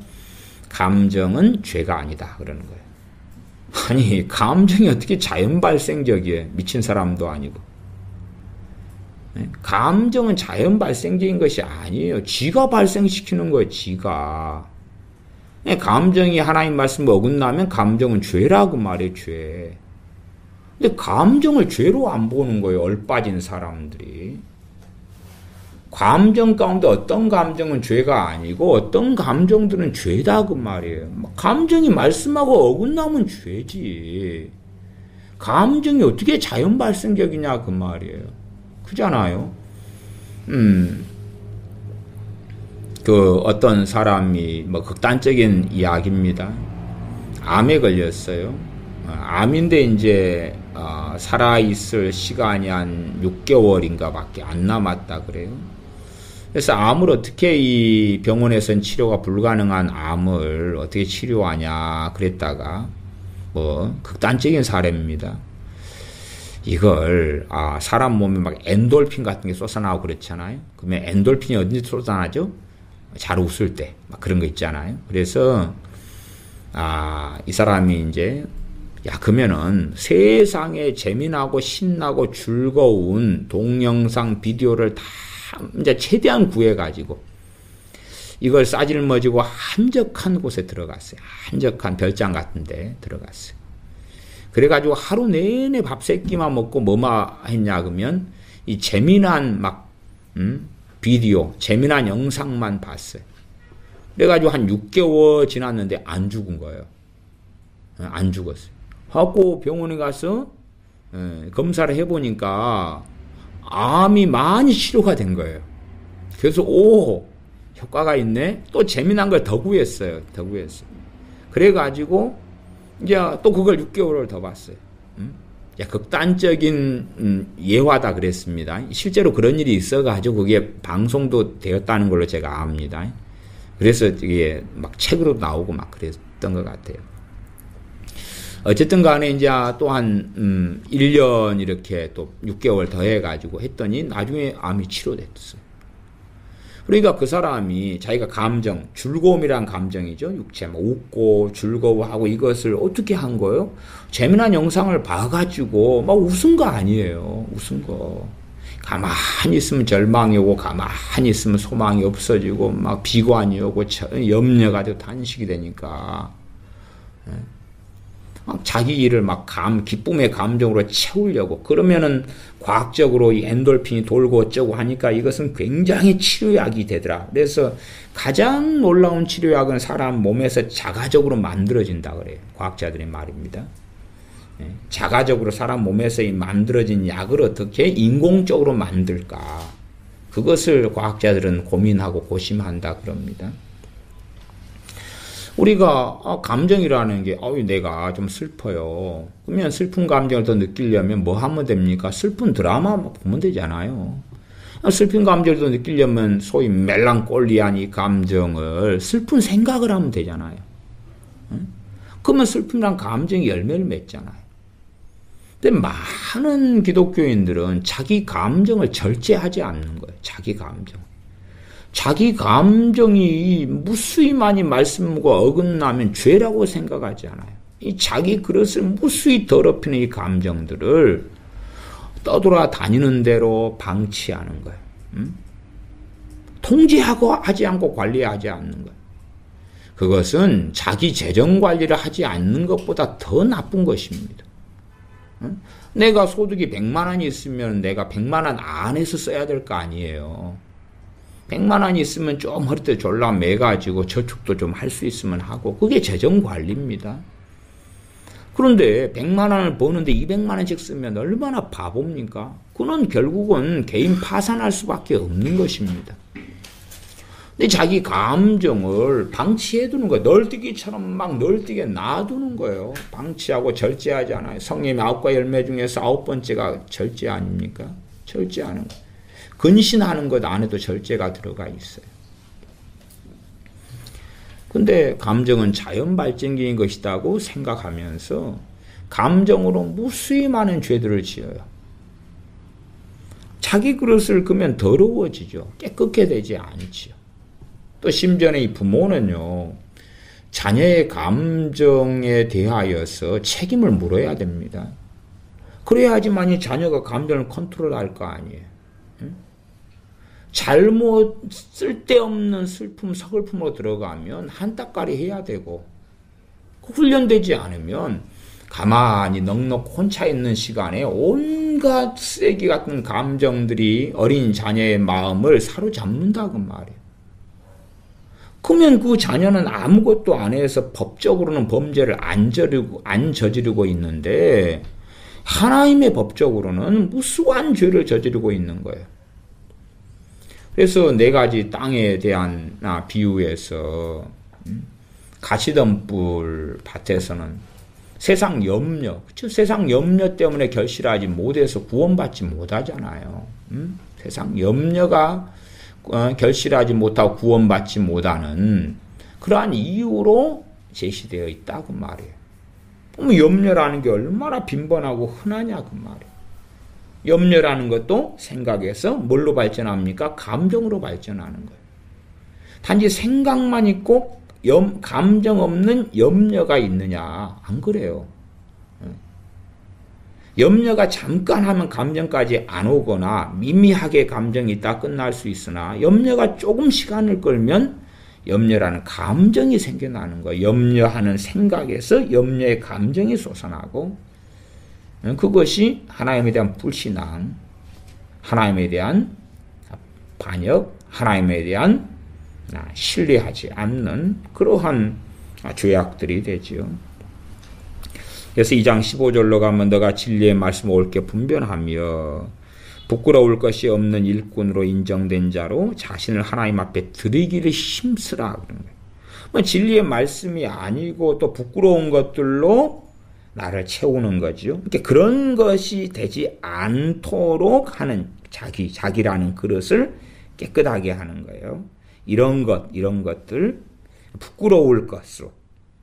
감정은 죄가 아니다. 그러는 거예요. 아니, 감정이 어떻게 자연 발생적이에요? 미친 사람도 아니고. 감정은 자연 발생적인 것이 아니에요. 지가 발생시키는 거예요, 지가. 감정이 하나님 말씀을 어긋나면 감정은 죄라고 말해요, 죄. 근데 감정을 죄로 안 보는 거예요, 얼빠진 사람들이. 감정 가운데 어떤 감정은 죄가 아니고 어떤 감정들은 죄다 그 말이에요. 감정이 말씀하고 어긋나면 죄지. 감정이 어떻게 자연 발생적이냐 그 말이에요. 그잖아요. 그 어떤 사람이 뭐 극단적인 이야기입니다. 암에 걸렸어요. 암인데 이제 살아있을 시간이 한 6개월인가 밖에 안 남았다 그래요. 그래서 암을 어떻게 이 병원에서는 치료가 불가능한 암을 어떻게 치료하냐 그랬다가 뭐 극단적인 사례입니다. 이걸 사람 몸에 막 엔돌핀 같은 게 쏟아나오고 그렇잖아요. 그러면 엔돌핀이 어딘지 쏟아나죠? 잘 웃을 때 막 그런 거 있잖아요. 그래서 이 사람이 이제 그러면은 세상에 재미나고 신나고 즐거운 동영상 비디오를 다 이제 최대한 구해가지고 이걸 싸질머지고 한적한 곳에 들어갔어요. 한적한 별장 같은 데 들어갔어요. 그래가지고 하루 내내 밥 세 끼만 먹고 뭐만 했냐 그러면 이 재미난 비디오, 재미난 영상만 봤어요. 그래가지고 한 6개월 지났는데 안 죽은 거예요. 안 죽었어요. 하고 병원에 가서 검사를 해보니까 암이 많이 치료가 된 거예요. 그래서 효과가 있네. 또 재미난 걸 더 구했어요. 그래가지고 이제 또 그걸 6개월을 더 봤어요. 극단적인 예화다 그랬습니다. 실제로 그런 일이 있어가지고 그게 방송도 되었다는 걸로 제가 압니다. 그래서 이게 막 책으로 나오고 막 그랬던 것 같아요. 어쨌든 간에 이제 또 한 1년 이렇게 또 6개월 더 해가지고 했더니 나중에 암이 치료됐어요. 그러니까 그 사람이 자기가 감정, 즐거움이란 감정이죠. 육체, 웃고 즐거워하고 이것을 어떻게 한 거예요? 재미난 영상을 봐가지고 막 웃은 거 아니에요. 웃은 거. 가만히 있으면 절망이 오고 가만히 있으면 소망이 없어지고 막 비관이 오고 염려가 되고 단식이 되니까 자기 일을 막 기쁨의 감정으로 채우려고 그러면은 과학적으로 이 엔돌핀이 돌고 어쩌고 하니까 이것은 굉장히 치료약이 되더라. 그래서 가장 놀라운 치료약은 사람 몸에서 자가적으로 만들어진다 그래요. 과학자들의 말입니다. 자가적으로 사람 몸에서 이 만들어진 약을 어떻게 인공적으로 만들까? 그것을 과학자들은 고민하고 고심한다 그럽니다. 우리가 감정이라는 게 내가 좀 슬퍼요. 그러면 슬픈 감정을 더 느끼려면 뭐 하면 됩니까? 슬픈 드라마 보면 되잖아요. 슬픈 감정을 더 느끼려면 소위 멜랑콜리한 이 감정을 슬픈 생각을 하면 되잖아요. 그러면 슬픔이란 감정이 열매를 맺잖아요. 근데 많은 기독교인들은 자기 감정을 절제하지 않는 거예요. 자기 감정이 무수히 많이 말씀과 어긋나면 죄라고 생각하지 않아요. 이 자기 그릇을 무수히 더럽히는 이 감정들을 떠돌아다니는 대로 방치하는 거예요. 통제하고 하지 않고 관리하지 않는 거예요. 그것은 자기 재정 관리를 하지 않는 것보다 더 나쁜 것입니다. 내가 소득이 100만 원이 있으면 내가 100만 원 안에서 써야 될 거 아니에요. 100만 원이 있으면 좀 허리띠 졸라 매가지고 저축도 좀 할 수 있으면 하고 그게 재정관리입니다. 그런데 100만 원을 버는데 200만 원씩 쓰면 얼마나 바보입니까? 그는 결국은 개인 파산할 수밖에 없는 것입니다. 근데 자기 감정을 방치해두는 거예요. 널뛰기처럼 막 널뛰게 놔두는 거예요. 방치하고 절제하지 않아요. 성령의 9과 열매 중에서 9번째가 절제 아닙니까? 절제하는 거. 근신하는 것 안에도 절제가 들어가 있어요. 근데 감정은 자연 발전기인 것이라고 생각하면서 감정으로 무수히 많은 죄들을 지어요. 자기 그릇을 그면 더러워지죠. 깨끗게 되지 않지요. 또 심지어는 이 부모는요, 자녀의 감정에 대하여서 책임을 물어야 됩니다. 그래야지만이 자녀가 감정을 컨트롤할 거 아니에요. 잘못 쓸데없는 슬픔, 서글픔으로 들어가면 한따까리 해야 되고, 훈련되지 않으면 가만히 넉넉 혼자 있는 시간에 온갖 쓰레기 같은 감정들이 어린 자녀의 마음을 사로잡는다고 말이에요. 그러면 그 자녀는 아무것도 안 해서 법적으로는 범죄를 안 저지르고 있는데 하나님의 법적으로는 무수한 죄를 저지르고 있는 거예요. 그래서 네 가지 땅에 대한 비유에서 가시덤불 밭에서는 세상 염려, 그렇죠? 세상 염려 때문에 결실하지 못해서 구원받지 못하잖아요. 세상 염려가 결실하지 못하고 구원받지 못하는 그러한 이유로 제시되어 있다고 말이에요. 염려라는 게 얼마나 빈번하고 흔하냐 그 말이에요. 염려라는 것도 생각에서 뭘로 발전합니까? 감정으로 발전하는 거예요. 단지 생각만 있고 감정 없는 염려가 있느냐? 안 그래요. 염려가 잠깐 하면 감정까지 안 오거나 미미하게 감정이 있다 끝날 수 있으나 염려가 조금 시간을 끌면 염려라는 감정이 생겨나는 거예요. 염려하는 생각에서 염려의 감정이 솟아나고 그것이 하나님에 대한 불신앙, 하나님에 대한 반역, 하나님에 대한 신뢰하지 않는 그러한 죄악들이 되지요. 그래서 2장 15절로 가면 너가 진리의 말씀을 옳게 분별하며 부끄러울 것이 없는 일꾼으로 인정된 자로 자신을 하나님 앞에 드리기를 힘쓰라 그런 거예요. 진리의 말씀이 아니고 또 부끄러운 것들로 나를 채우는 거죠. 그러니까 그런 것이 되지 않도록 하는 자기라는 그릇을 깨끗하게 하는 거예요. 이런 것들 부끄러울 것으로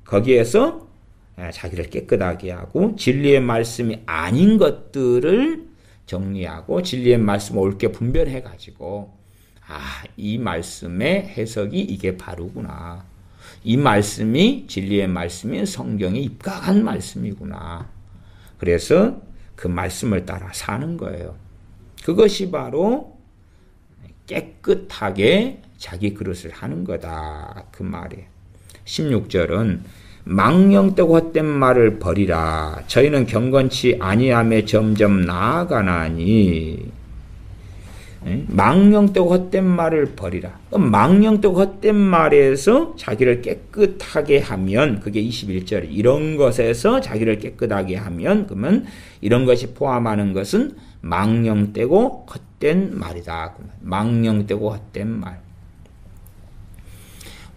거기에서 자기를 깨끗하게 하고 진리의 말씀이 아닌 것들을 정리하고 진리의 말씀을 옳게 분별해 가지고 이 말씀의 해석이 이게 바르구나. 이 말씀이 진리의 말씀인 성경에 입각한 말씀이구나. 그래서 그 말씀을 따라 사는 거예요. 그것이 바로 깨끗하게 자기 그릇을 하는 거다. 그 말이에요. 16절은 망령되고 헛된 말을 버리라. 저희는 경건치 아니함에 점점 나아가나니. 망령되고 헛된 말을 버리라. 망령되고 헛된 말에서 자기를 깨끗하게 하면 그게 21절. 이런 것에서 자기를 깨끗하게 하면 그러면 이런 것이 포함하는 것은 망령되고 헛된 말이다. 망령되고 헛된 말.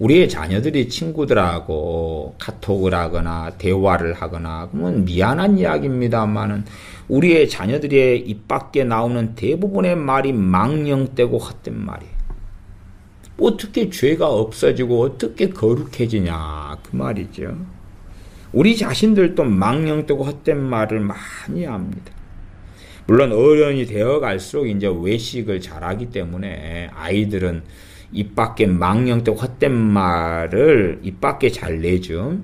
우리의 자녀들이 친구들하고 카톡을 하거나 대화를 하거나 그러면 미안한 이야기입니다만은 우리의 자녀들의 입 밖에 나오는 대부분의 말이 망령되고 헛된 말이에요. 어떻게 죄가 없어지고 어떻게 거룩해지냐 그 말이죠. 우리 자신들도 망령되고 헛된 말을 많이 합니다. 물론 어른이 되어 갈수록 이제 외식을 잘하기 때문에 아이들은 입 밖에 망령되고 헛된 말을 입 밖에 잘 내죠.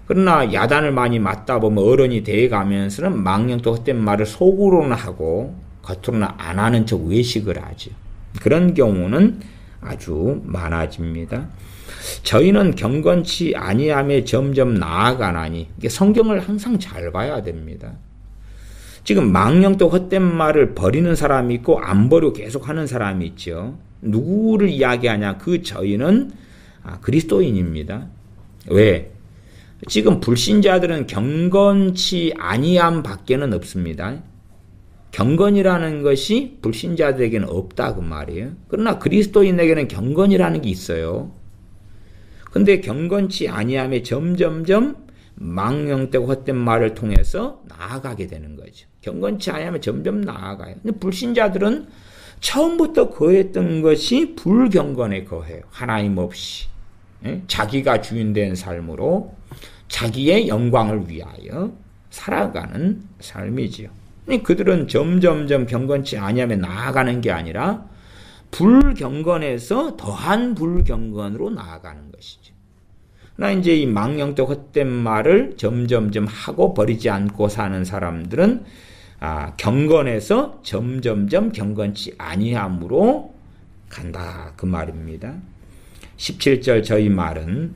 그러나 야단을 많이 맞다 보면 어른이 돼가면서는 망령되고 헛된 말을 속으로는 하고 겉으로는 안 하는 척 외식을 하죠. 그런 경우는 아주 많아집니다. 저희는 경건치 아니함에 점점 나아가나니. 성경을 항상 잘 봐야 됩니다. 지금 망령되고 헛된 말을 버리는 사람이 있고 안 버리고 계속 하는 사람이 있죠. 누구를 이야기하냐? 그 저희는 그리스도인입니다. 왜? 지금 불신자들은 경건치 아니함 밖에는 없습니다. 경건이라는 것이 불신자들에게는 없다 그 말이에요. 그러나 그리스도인에게는 경건이라는 게 있어요. 근데 경건치 아니함에 점점점 망령되고 헛된 말을 통해서 나아가게 되는 거죠. 경건치 아니하면 점점 나아가요. 근데 불신자들은 처음부터 거했던 것이 불경건에 거해요. 하나님 없이. 자기가 주인된 삶으로 자기의 영광을 위하여 살아가는 삶이지요. 그들은 점점점 경건치 아니하며 나아가는 게 아니라 불경건에서 더한 불경건으로 나아가는 것이죠. 그러나 이제 이 망령되고 헛된 말을 점점점 하고 버리지 않고 사는 사람들은 경건에서 점점점 경건치 아니함으로 간다 그 말입니다. 17절 저희 말은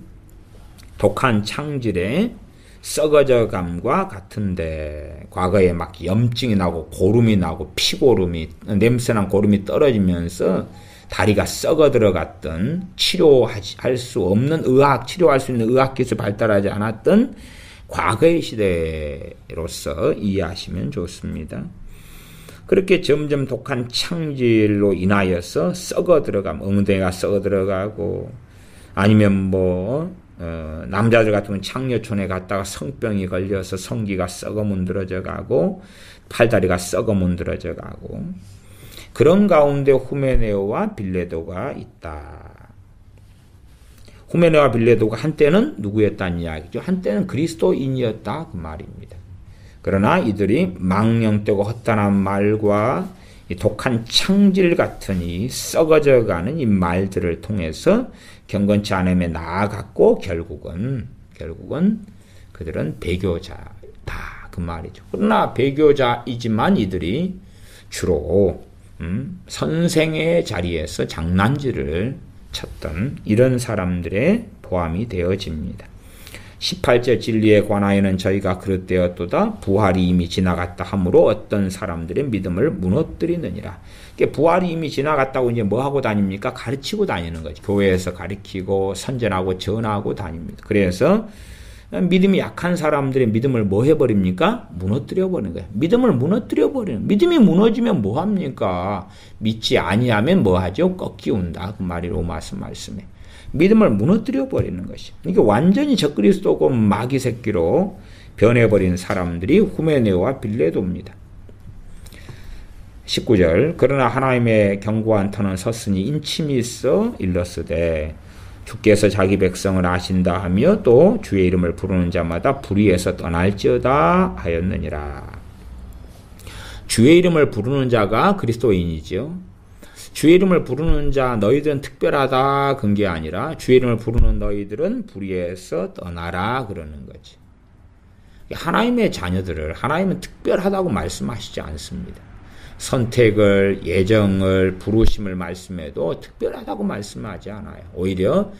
독한 창질에 썩어져감과 같은데 과거에 막 염증이 나고 고름이 나고 피고름이 냄새난 고름이 떨어지면서 다리가 썩어 들어갔던 치료할 수 없는 치료할 수 있는 의학 기술 발달하지 않았던 과거의 시대로서 이해하시면 좋습니다. 그렇게 점점 독한 창질로 인하여서 썩어 들어가면 엉덩이가 썩어 들어가고 아니면 남자들 같은 경우는 창녀촌에 갔다가 성병이 걸려서 성기가 썩어 문드러져 가고 팔다리가 썩어 문드러져 가고 그런 가운데 후메네오와 빌레도가 있다. 후메네오와 빌레도가 한때는 누구였다는 이야기죠. 한때는 그리스도인이었다 그 말입니다. 그러나 이들이 망령되고 헛단한 말과 이 독한 창질 같은 이 썩어져가는 이 말들을 통해서 경건치 않음에 나아갔고 결국은 그들은 배교자다 그 말이죠. 그러나 배교자이지만 이들이 주로 선생의 자리에서 장난질을 쳤던 이런 사람들의 포함이 되어집니다. 18절 진리에 관하여는 저희가 그릇되었도다. 부활이 이미 지나갔다 하므로 어떤 사람들의 믿음을 무너뜨리느니라. 부활이 이미 지나갔다고 이제 뭐 하고 다닙니까? 가르치고 다니는 거죠. 교회에서 가르치고 선전하고 전하고 다닙니다. 그래서 믿음이 약한 사람들의 믿음을 뭐 해버립니까? 무너뜨려버리는 거예요. 믿음을 무너뜨려버리는. 믿음이 무너지면 뭐 합니까? 믿지 아니하면 뭐 하죠? 꺾이운다. 그 말이 로마서 말씀에. 믿음을 무너뜨려버리는 것이. 그러니까 완전히 적그리스도고 마귀 새끼로 변해버린 사람들이 후메네오와 빌레도입니다. 19절 그러나 하나님의 견고한 터는 섰으니 인침이 있어 일렀으되 주께서 자기 백성을 아신다 하며 또 주의 이름을 부르는 자마다 불의에서 떠날지어다 하였느니라. 주의 이름을 부르는 자가 그리스도인이지요. 주의 이름을 부르는 자 너희들은 특별하다 그런 게 아니라 주의 이름을 부르는 너희들은 불의에서 떠나라 그러는 거지. 하나님의 자녀들을 하나님은 특별하다고 말씀하시지 않습니다. 선택을, 예정을, 부르심을 말씀해도 특별하다고 말씀하지 않아요. 오히려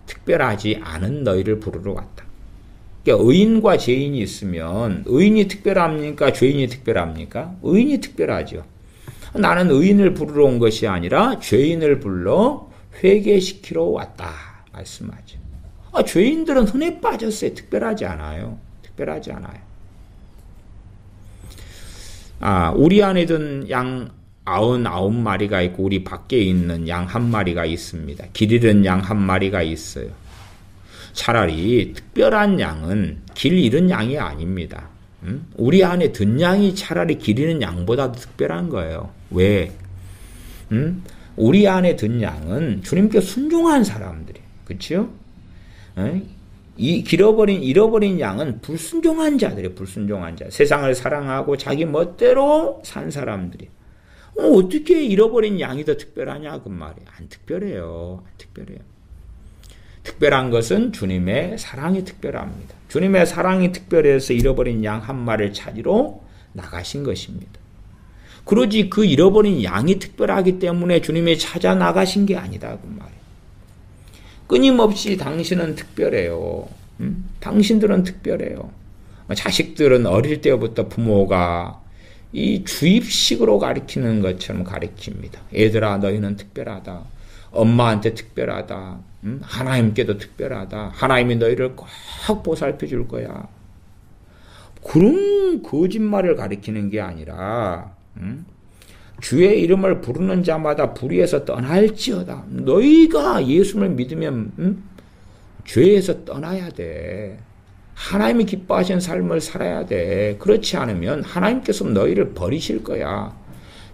특별하지 않은 너희를 부르러 갔다. 그러니까 의인과 죄인이 있으면 의인이 특별합니까? 죄인이 특별합니까? 의인이 특별하죠. 나는 의인을 부르러 온 것이 아니라 죄인을 불러 회개시키러 왔다 말씀하죠. 죄인들은 흔해 빠졌어요. 특별하지 않아요. 특별하지 않아요. 우리 안에 든 양 99마리가 있고 우리 밖에 있는 양 1마리가 있습니다. 길 잃은 양 1마리가 있어요. 차라리 특별한 양은 길 잃은 양이 아닙니다. 우리 안에 든 양이 차라리 길 잃은 양보다도 특별한 거예요. 왜? 우리 안에 든 양은 주님께 순종한 사람들이에요. 그렇죠? 잃어버린 양은 불순종한 자들이에요. 불순종한 자. 세상을 사랑하고 자기 멋대로 산 사람들이. 어떻게 잃어버린 양이 더 특별하냐 그 말이에요. 안 특별해요. 안 특별해요. 특별한 것은 주님의 사랑이 특별합니다. 주님의 사랑이 특별해서 잃어버린 양 1마리를 찾으러 나가신 것입니다. 그러지 그 잃어버린 양이 특별하기 때문에 주님이 찾아 나가신 게 아니다 그 말이에요. 끊임없이 당신은 특별해요. 당신들은 특별해요. 자식들은 어릴 때부터 부모가 이 주입식으로 가르치는 것처럼 가르칩니다. 얘들아 너희는 특별하다. 엄마한테 특별하다. 하나님께도 특별하다. 하나님이 너희를 꼭 보살펴 줄 거야. 그런 거짓말을 가리키는 게 아니라 주의 이름을 부르는 자마다 불의에서 떠날지어다. 너희가 예수를 믿으면 죄에서 떠나야 돼. 하나님이 기뻐하시는 삶을 살아야 돼. 그렇지 않으면 하나님께서 너희를 버리실 거야.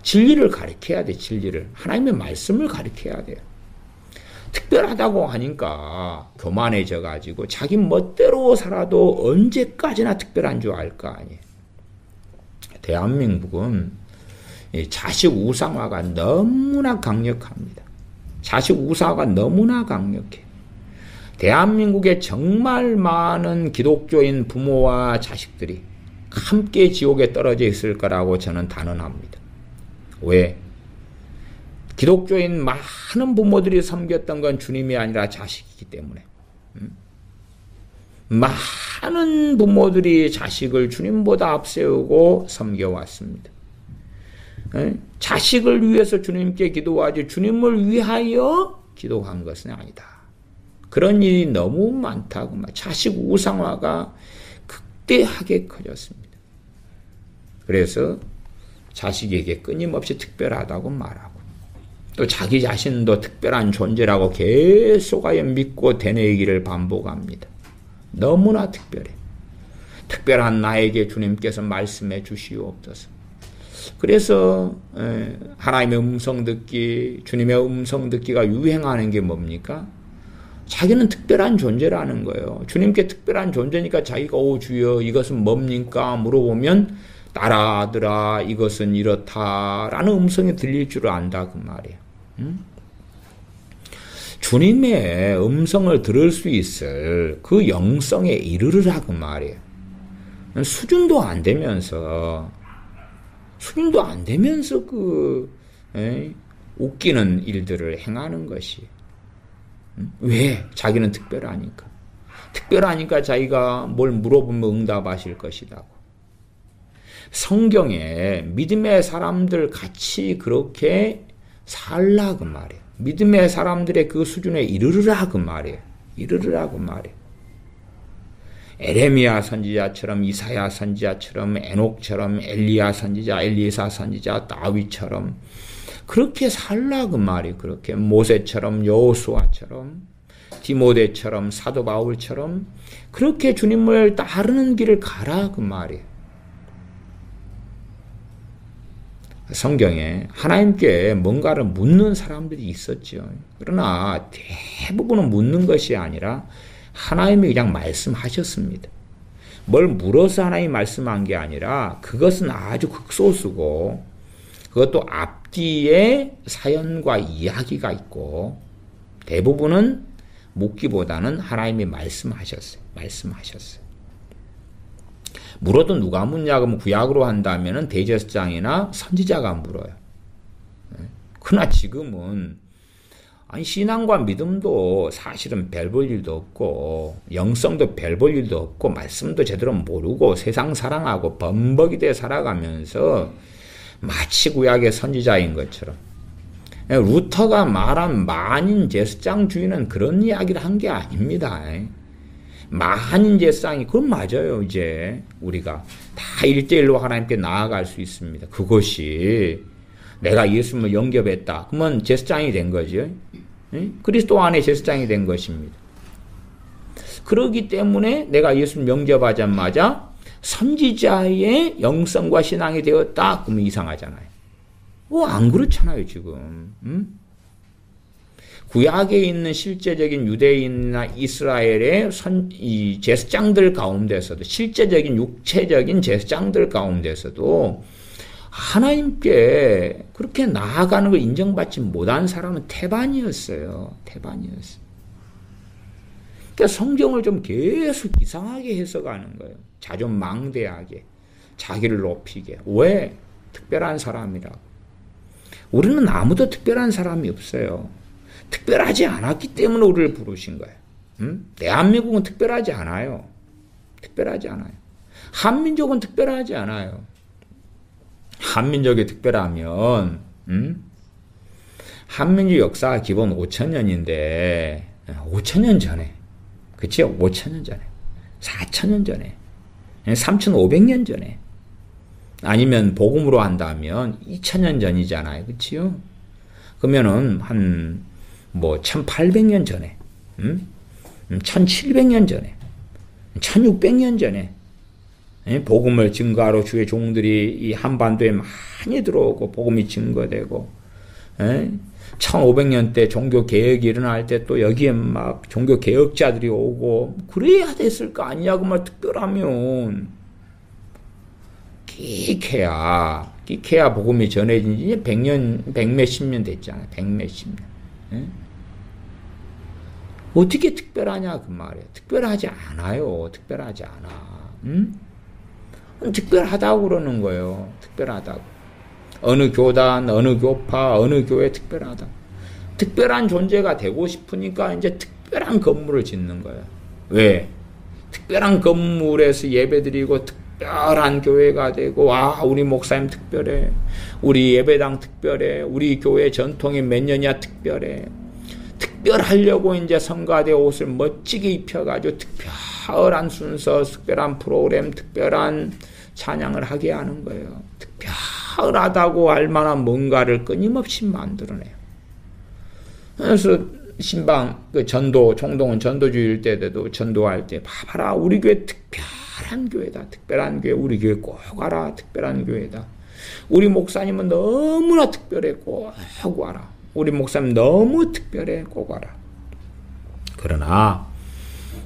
진리를 가르쳐야 돼. 진리를. 하나님의 말씀을 가르쳐야 돼요. 특별하다고 하니까 교만해져 가지고 자기 멋대로 살아도 언제까지나 특별한 줄 알 거 아니에요. 대한민국은 자식 우상화가 너무나 강력합니다. 자식 우상화가 너무나 강력해. 대한민국에 정말 많은 기독교인 부모와 자식들이 함께 지옥에 떨어져 있을 거라고 저는 단언합니다. 왜? 기독교인 많은 부모들이 섬겼던 건 주님이 아니라 자식이기 때문에. 많은 부모들이 자식을 주님보다 앞세우고 섬겨왔습니다. 자식을 위해서 주님께 기도하지 주님을 위하여 기도한 것은 아니다. 그런 일이 너무 많다고 말. 자식 우상화가 극대하게 커졌습니다. 그래서 자식에게 끊임없이 특별하다고 말하고 또 자기 자신도 특별한 존재라고 계속하여 믿고 되뇌이기를 반복합니다. 너무나 특별해. 특별한 나에게 주님께서 말씀해 주시옵소서. 그래서 하나님의 음성 듣기, 주님의 음성 듣기가 유행하는 게 뭡니까? 자기는 특별한 존재라는 거예요. 주님께 특별한 존재니까 자기가 오 주여 이것은 뭡니까? 물어보면 딸아들아 이것은 이렇다라는 음성이 들릴 줄 안다 그 말이에요. 주님의 음성을 들을 수 있을 그 영성에 이르르라 그 말이에요. 수준도 안 되면서 웃기는 일들을 행하는 것이. 왜? 자기는 특별하니까. 특별하니까 자기가 뭘 물어보면 응답하실 것이라고. 성경에 믿음의 사람들 같이 그렇게 살라 그 말이에요. 믿음의 사람들의 그 수준에 이르르라 그 말이에요. 이르르라 그 말이에요. 에레미야 선지자처럼 이사야 선지자처럼 에녹처럼 엘리야 선지자 엘리사 선지자 다윗처럼 그렇게 살라 그 말이에요. 그렇게 모세처럼 여호수아처럼 디모데처럼 사도 바울처럼 그렇게 주님을 따르는 길을 가라 그 말이에요. 성경에 하나님께 뭔가를 묻는 사람들이 있었죠. 그러나 대부분은 묻는 것이 아니라 하나님이 그냥 말씀하셨습니다. 뭘 물어서 하나님이 말씀한 게 아니라 그것은 아주 극소수고 그것도 앞뒤에 사연과 이야기가 있고 대부분은 묻기보다는 하나님이 말씀하셨어요. 물어도 누가 묻냐 그러면 구약으로 한다면 대제사장이나 선지자가 물어요. 그러나 지금은 신앙과 믿음도 사실은 별 볼 일도 없고 영성도 별 볼 일도 없고 말씀도 제대로 모르고 세상 사랑하고 범벅이돼 살아가면서 마치 구약의 선지자인 것처럼 루터가 말한 만인 제사장주의는 그런 이야기를 한 게 아닙니다. 만인 제사장이 그건 맞아요. 이제 우리가 다 1대1로 하나님께 나아갈 수 있습니다. 그것이 내가 예수님을 영접했다. 그러면 제사장이 된 거죠. 그리스도 안에 제사장이 된 것입니다. 그렇기 때문에 내가 예수님 영접하자마자 선지자의 영성과 신앙이 되었다. 그러면 이상하잖아요. 안 그렇잖아요, 지금. 구약에 있는 실제적인 유대인이나 이스라엘의 이 제사장들 가운데서도 실제적인 육체적인 제사장들 가운데서도 하나님께 그렇게 나아가는 걸 인정받지 못한 사람은 태반이었어요. 그러니까 성경을 좀 계속 이상하게 해석하는 거예요. 자존망대하게, 자기를 높이게. 왜? 특별한 사람이라고. 우리는 아무도 특별한 사람이 없어요. 특별하지 않았기 때문에 우리를 부르신 거예요. 대한민국은 특별하지 않아요. 한민족은 특별하지 않아요. 한민족이 특별하면 한민족 역사가 기본 5,000년인데 5,000년 전에 그치요? 5,000년 전에 4,000년 전에 3,500년 전에 아니면 복음으로 한다면 2,000년 전이잖아요. 그치요? 그러면은 한 1,800년 전에 1,700년 전에 1,600년 전에 복음을 증거하러 주의 종들이 이 한반도에 많이 들어오고 복음이 증거되고 1500년 때 종교 개혁이 일어날 때 또 여기에 막 종교 개혁자들이 오고 그래야 됐을 거 아니야. 그 말 특별하면 끼케야 복음이 전해진 지 이제 100몇십 년 됐잖아. 100몇십 년. 예? 어떻게 특별하냐 그 말이에요. 특별하지 않아요. 특별하지 않아. 응? 특별하다고 그러는 거예요. 특별하다고. 어느 교단, 어느 교파, 어느 교회 특별하다. 특별한 존재가 되고 싶으니까 이제 특별한 건물을 짓는 거예요. 왜? 특별한 건물에서 예배드리고 특별한 교회가 되고, 아, 우리 목사님 특별해. 우리 예배당 특별해. 우리 교회 전통이 몇 년이야 특별해. 특별하려고 이제 성가대 옷을 멋지게 입혀가지고 특별한 순서, 특별한 프로그램, 특별한 찬양을 하게 하는 거예요. 특별하다고 할 만한 뭔가를 끊임없이 만들어내요. 그래서 신방, 그 전도, 총동은 전도주일 때도 전도할 때, 봐봐라, 우리 교회 특별한 교회다. 특별한 교회, 우리 교회 꼭 와라. 특별한 교회다. 우리 목사님은 너무나 특별해. 꼭 와라. 우리 목사님 너무 특별해. 꼭 와라. 그러나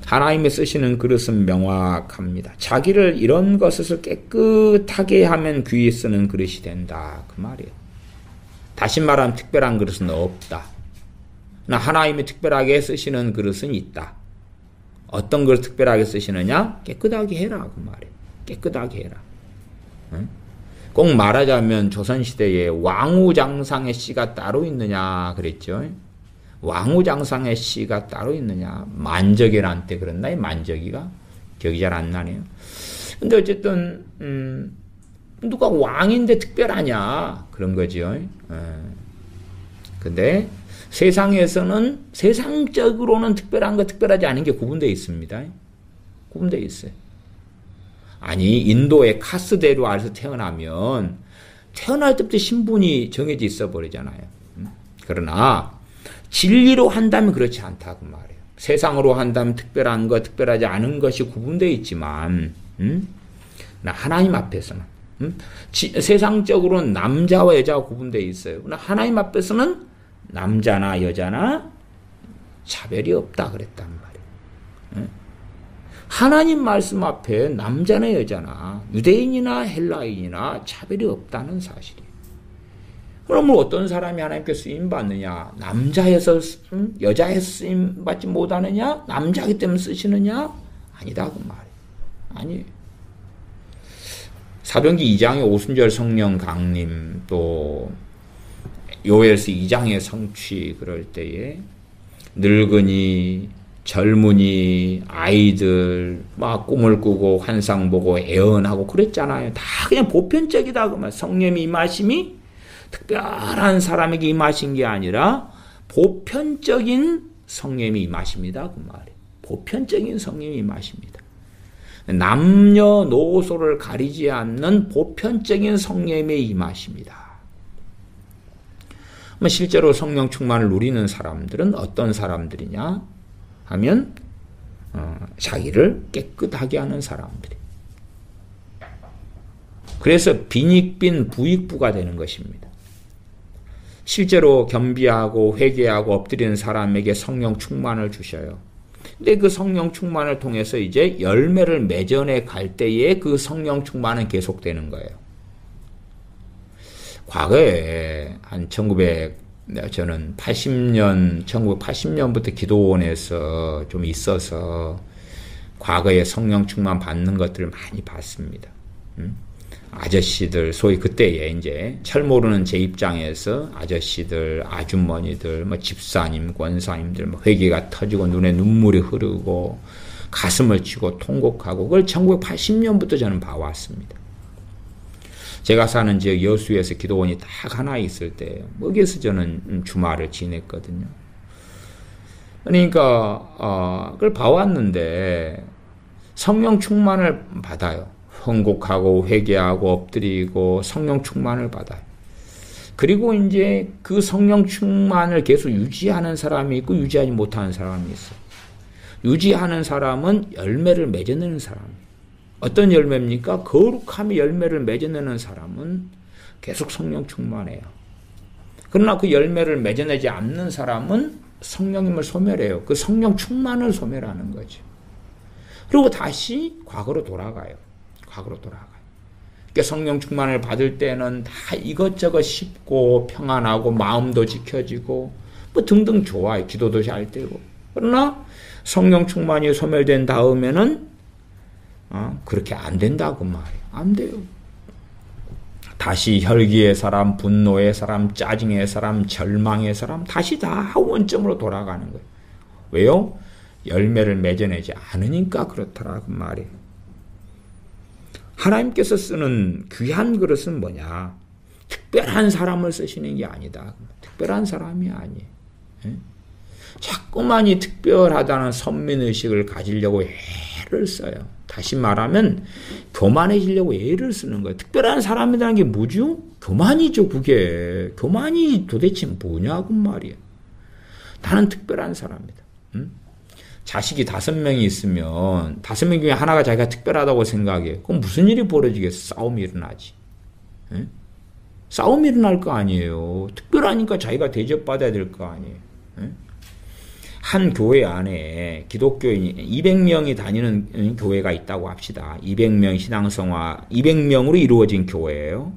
하나님이 쓰시는 그릇은 명확합니다. 자기를 이런 것을 깨끗하게 하면 귀히 쓰는 그릇이 된다. 그 말이에요. 다시 말하면 특별한 그릇은 없다. 그러나 하나님이 특별하게 쓰시는 그릇은 있다. 어떤 걸 특별하게 쓰시느냐? 깨끗하게 해라. 그 말이에요. 깨끗하게 해라. 응? 꼭 말하자면 조선시대에 왕우장상의 씨가 따로 있느냐 그랬죠. 왕우장상의 씨가 따로 있느냐. 만적이란 때 그랬나? 만적이가? 기억이 잘 안 나네요. 근데 어쨌든 누가 왕인데 특별하냐 그런 거죠. 근데 세상에서는 세상적으로는 특별한 거 특별하지 않은 게 구분되어 있습니다. 구분되어 있어요. 아니 인도의 카스대로 안에서 태어나면 태어날 때부터 신분이 정해져 있어 버리잖아요. 그러나 진리로 한다면 그렇지 않다 그 말이에요. 세상으로 한다면 특별한 것, 특별하지 않은 것이 구분되어 있지만 하나님 앞에서는 세상적으로는 남자와 여자가 구분되어 있어요. 그러나 하나님 앞에서는 남자나 여자나 차별이 없다 그랬단 말이에요. 하나님 말씀 앞에 남자나 여자나 유대인이나 헬라인이나 차별이 없다는 사실이에요. 그러면 어떤 사람이 하나님께 쓰임 받느냐? 남자에서 여자에서 쓰임 받지 못하느냐? 남자이기 때문에 쓰시느냐? 아니다 그 말이에요. 아니에요. 사도행전 2장의 오순절 성령 강림, 또 요엘서 2장의 성취 그럴 때에 늙은이, 젊은이, 아이들 막 꿈을 꾸고 환상 보고 애언하고 그랬잖아요. 다 그냥 보편적이다 그 말. 성령의 임하심이 특별한 사람에게 임하신 게 아니라 보편적인 성령의 임하십니다 그 말이에요. 보편적인 성령의 임하십니다. 남녀노소를 가리지 않는 보편적인 성령의 임하십니다. 실제로 성령 충만을 누리는 사람들은 어떤 사람들이냐 하면 자기를 깨끗하게 하는 사람들이. 그래서 빈익빈 부익부가 되는 것입니다. 실제로 겸비하고 회개하고 엎드리는 사람에게 성령 충만을 주셔요. 근데 그 성령 충만을 통해서 이제 열매를 맺어내 갈 때에 그 성령 충만은 계속되는 거예요. 과거에 한 저는 1980년부터 기도원에서 좀 있어서 과거에 성령 충만 받는 것들을 많이 봤습니다. 아저씨들, 소위 그때에 이제 철 모르는 제 입장에서 아저씨들, 아주머니들, 뭐 집사님, 권사님들, 뭐 회개가 터지고 눈에 눈물이 흐르고 가슴을 치고 통곡하고 그걸 1980년부터 저는 봐왔습니다. 제가 사는 지역 여수에서 기도원이 딱 하나 있을 때 거기에서 저는 주말을 지냈거든요. 그러니까 그걸 봐왔는데 성령 충만을 받아요. 헌곡하고 회개하고 엎드리고 성령 충만을 받아요. 그리고 이제 그 성령 충만을 계속 유지하는 사람이 있고 유지하지 못하는 사람이 있어요. 유지하는 사람은 열매를 맺어내는 사람이에요. 어떤 열매입니까? 거룩함의 열매를 맺어내는 사람은 계속 성령 충만해요. 그러나 그 열매를 맺어내지 않는 사람은 성령님을 소멸해요. 그 성령 충만을 소멸하는 거죠. 그리고 다시 과거로 돌아가요. 과거로 돌아가요. 그러니까 성령 충만을 받을 때는 다 이것저것 쉽고 평안하고 마음도 지켜지고 뭐 등등 좋아요. 기도도 잘 되고. 그러나 성령 충만이 소멸된 다음에는 그렇게 안 된다고 말이에요. 안 돼요. 다시 혈기의 사람, 분노의 사람, 짜증의 사람, 절망의 사람 다시 다 원점으로 돌아가는 거예요. 왜요? 열매를 맺어내지 않으니까 그렇더라고 말이에요. 하나님께서 쓰는 귀한 그릇은 뭐냐? 특별한 사람을 쓰시는 게 아니다. 특별한 사람이 아니에요. 자꾸만 이 특별하다는 선민의식을 가지려고 애를 써요. 다시 말하면 교만해지려고 애를 쓰는 거예요. 특별한 사람이라는 게 뭐죠? 교만이죠. 그게. 교만이 도대체 뭐냐고 말이에요. 나는 특별한 사람이다. 자식이 5명이 있으면 5명 중에 하나가 자기가 특별하다고 생각해. 그럼 무슨 일이 벌어지겠어? 싸움이 일어나지. 싸움이 일어날 거 아니에요. 특별하니까 자기가 대접받아야 될 거 아니에요. 한 교회 안에 기독교인이 200명이 다니는 교회가 있다고 합시다. 200명 신앙생활, 200명으로 이루어진 교회예요.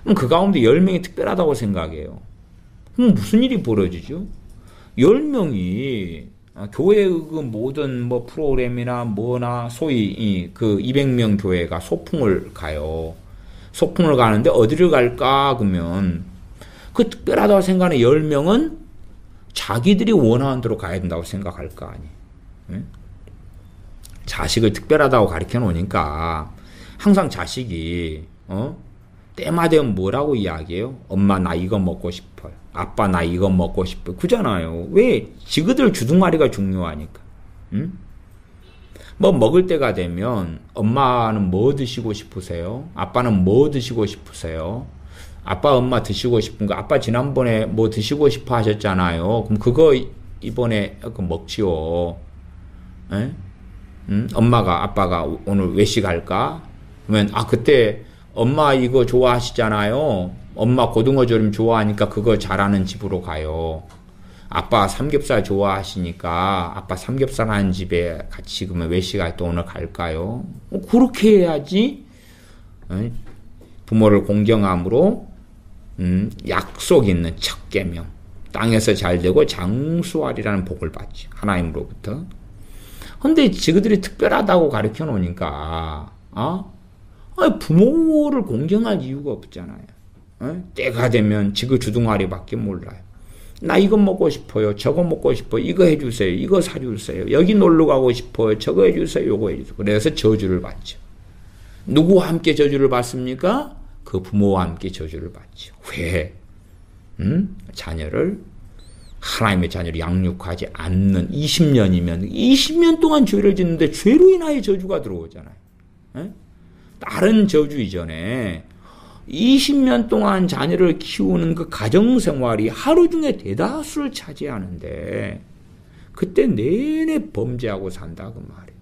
그럼 그 가운데 10명이 특별하다고 생각해요. 그럼 무슨 일이 벌어지죠? 10명이 교회의 그 모든 뭐 프로그램이나 뭐나 소위 그 200명 교회가 소풍을 가요. 소풍을 가는데 어디를 갈까? 그러면 그 특별하다고 생각하는 10명은 자기들이 원하는 대로 가야 된다고 생각할 거 아니에요. 자식을 특별하다고 가르쳐 놓으니까 항상 자식이 때마다 뭐라고 이야기해요? 엄마 나 이거 먹고 싶어요. 아빠 나 이거 먹고 싶어요. 그잖아요. 왜? 지그들 주둥아리가 중요하니까. 뭐 먹을 때가 되면 엄마는 뭐 드시고 싶으세요? 아빠는 뭐 드시고 싶으세요? 아빠, 엄마 드시고 싶은 거, 아빠 지난번에 뭐 드시고 싶어 하셨잖아요. 그럼 그거 이번에 먹지요. 엄마가, 아빠가 오늘 외식할까? 그러면, 그때 엄마 이거 좋아하시잖아요. 엄마 고등어조림 좋아하니까 그거 잘하는 집으로 가요. 아빠 삼겹살 좋아하시니까 아빠 삼겹살 하는 집에 같이 그러면 외식할 때 오늘 갈까요? 그렇게 해야지. 부모를 공경함으로 약속 있는 첫 계명, 땅에서 잘되고 장수하리라는 복을 받지 하나님으로부터. 근데 지그들이 특별하다고 가르쳐 놓으니까 부모를 공경할 이유가 없잖아요. 때가 되면 지그 주둥아리밖에 몰라요. 나 이거 먹고 싶어요. 저거 먹고 싶어요. 이거 해주세요. 이거 사주세요. 여기 놀러 가고 싶어요. 저거 해주세요. 요거 해주세요. 그래서 저주를 받죠. 누구와 함께 저주를 받습니까? 그 부모와 함께 저주를 받죠. 왜? 자녀를 하나님의 자녀를 양육하지 않는 20년이면 20년 동안 죄를 짓는데 죄로 인하여 저주가 들어오잖아요. 다른 저주 이전에 20년 동안 자녀를 키우는 그 가정생활이 하루 중에 대다수를 차지하는데 그때 내내 범죄하고 산다 그 말이에요.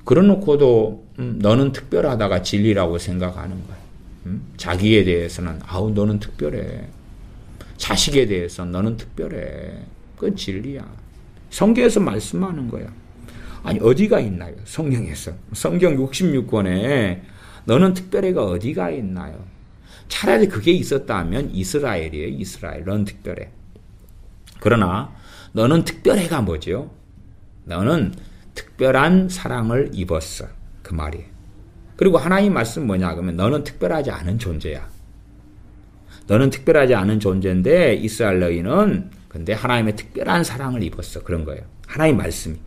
그러놓고도 너는 특별하다가 진리라고 생각하는 거야. 자기에 대해서는 너는 특별해. 자식에 대해서는 너는 특별해. 그건 진리야. 성경에서 말씀하는 거야. 아니 어디가 있나요? 성경에서. 성경 66권에 너는 특별해가 어디가 있나요? 차라리 그게 있었다면 이스라엘이에요. 이스라엘. 너는 특별해. 그러나 너는 특별해가 뭐죠? 너는 특별한 사랑을 입었어. 그 말이에요. 그리고 하나님 말씀 뭐냐 그러면 너는 특별하지 않은 존재야. 너는 특별하지 않은 존재인데 이스라엘 너희는 근데 하나님의 특별한 사랑을 입었어. 그런 거예요. 하나님 말씀이.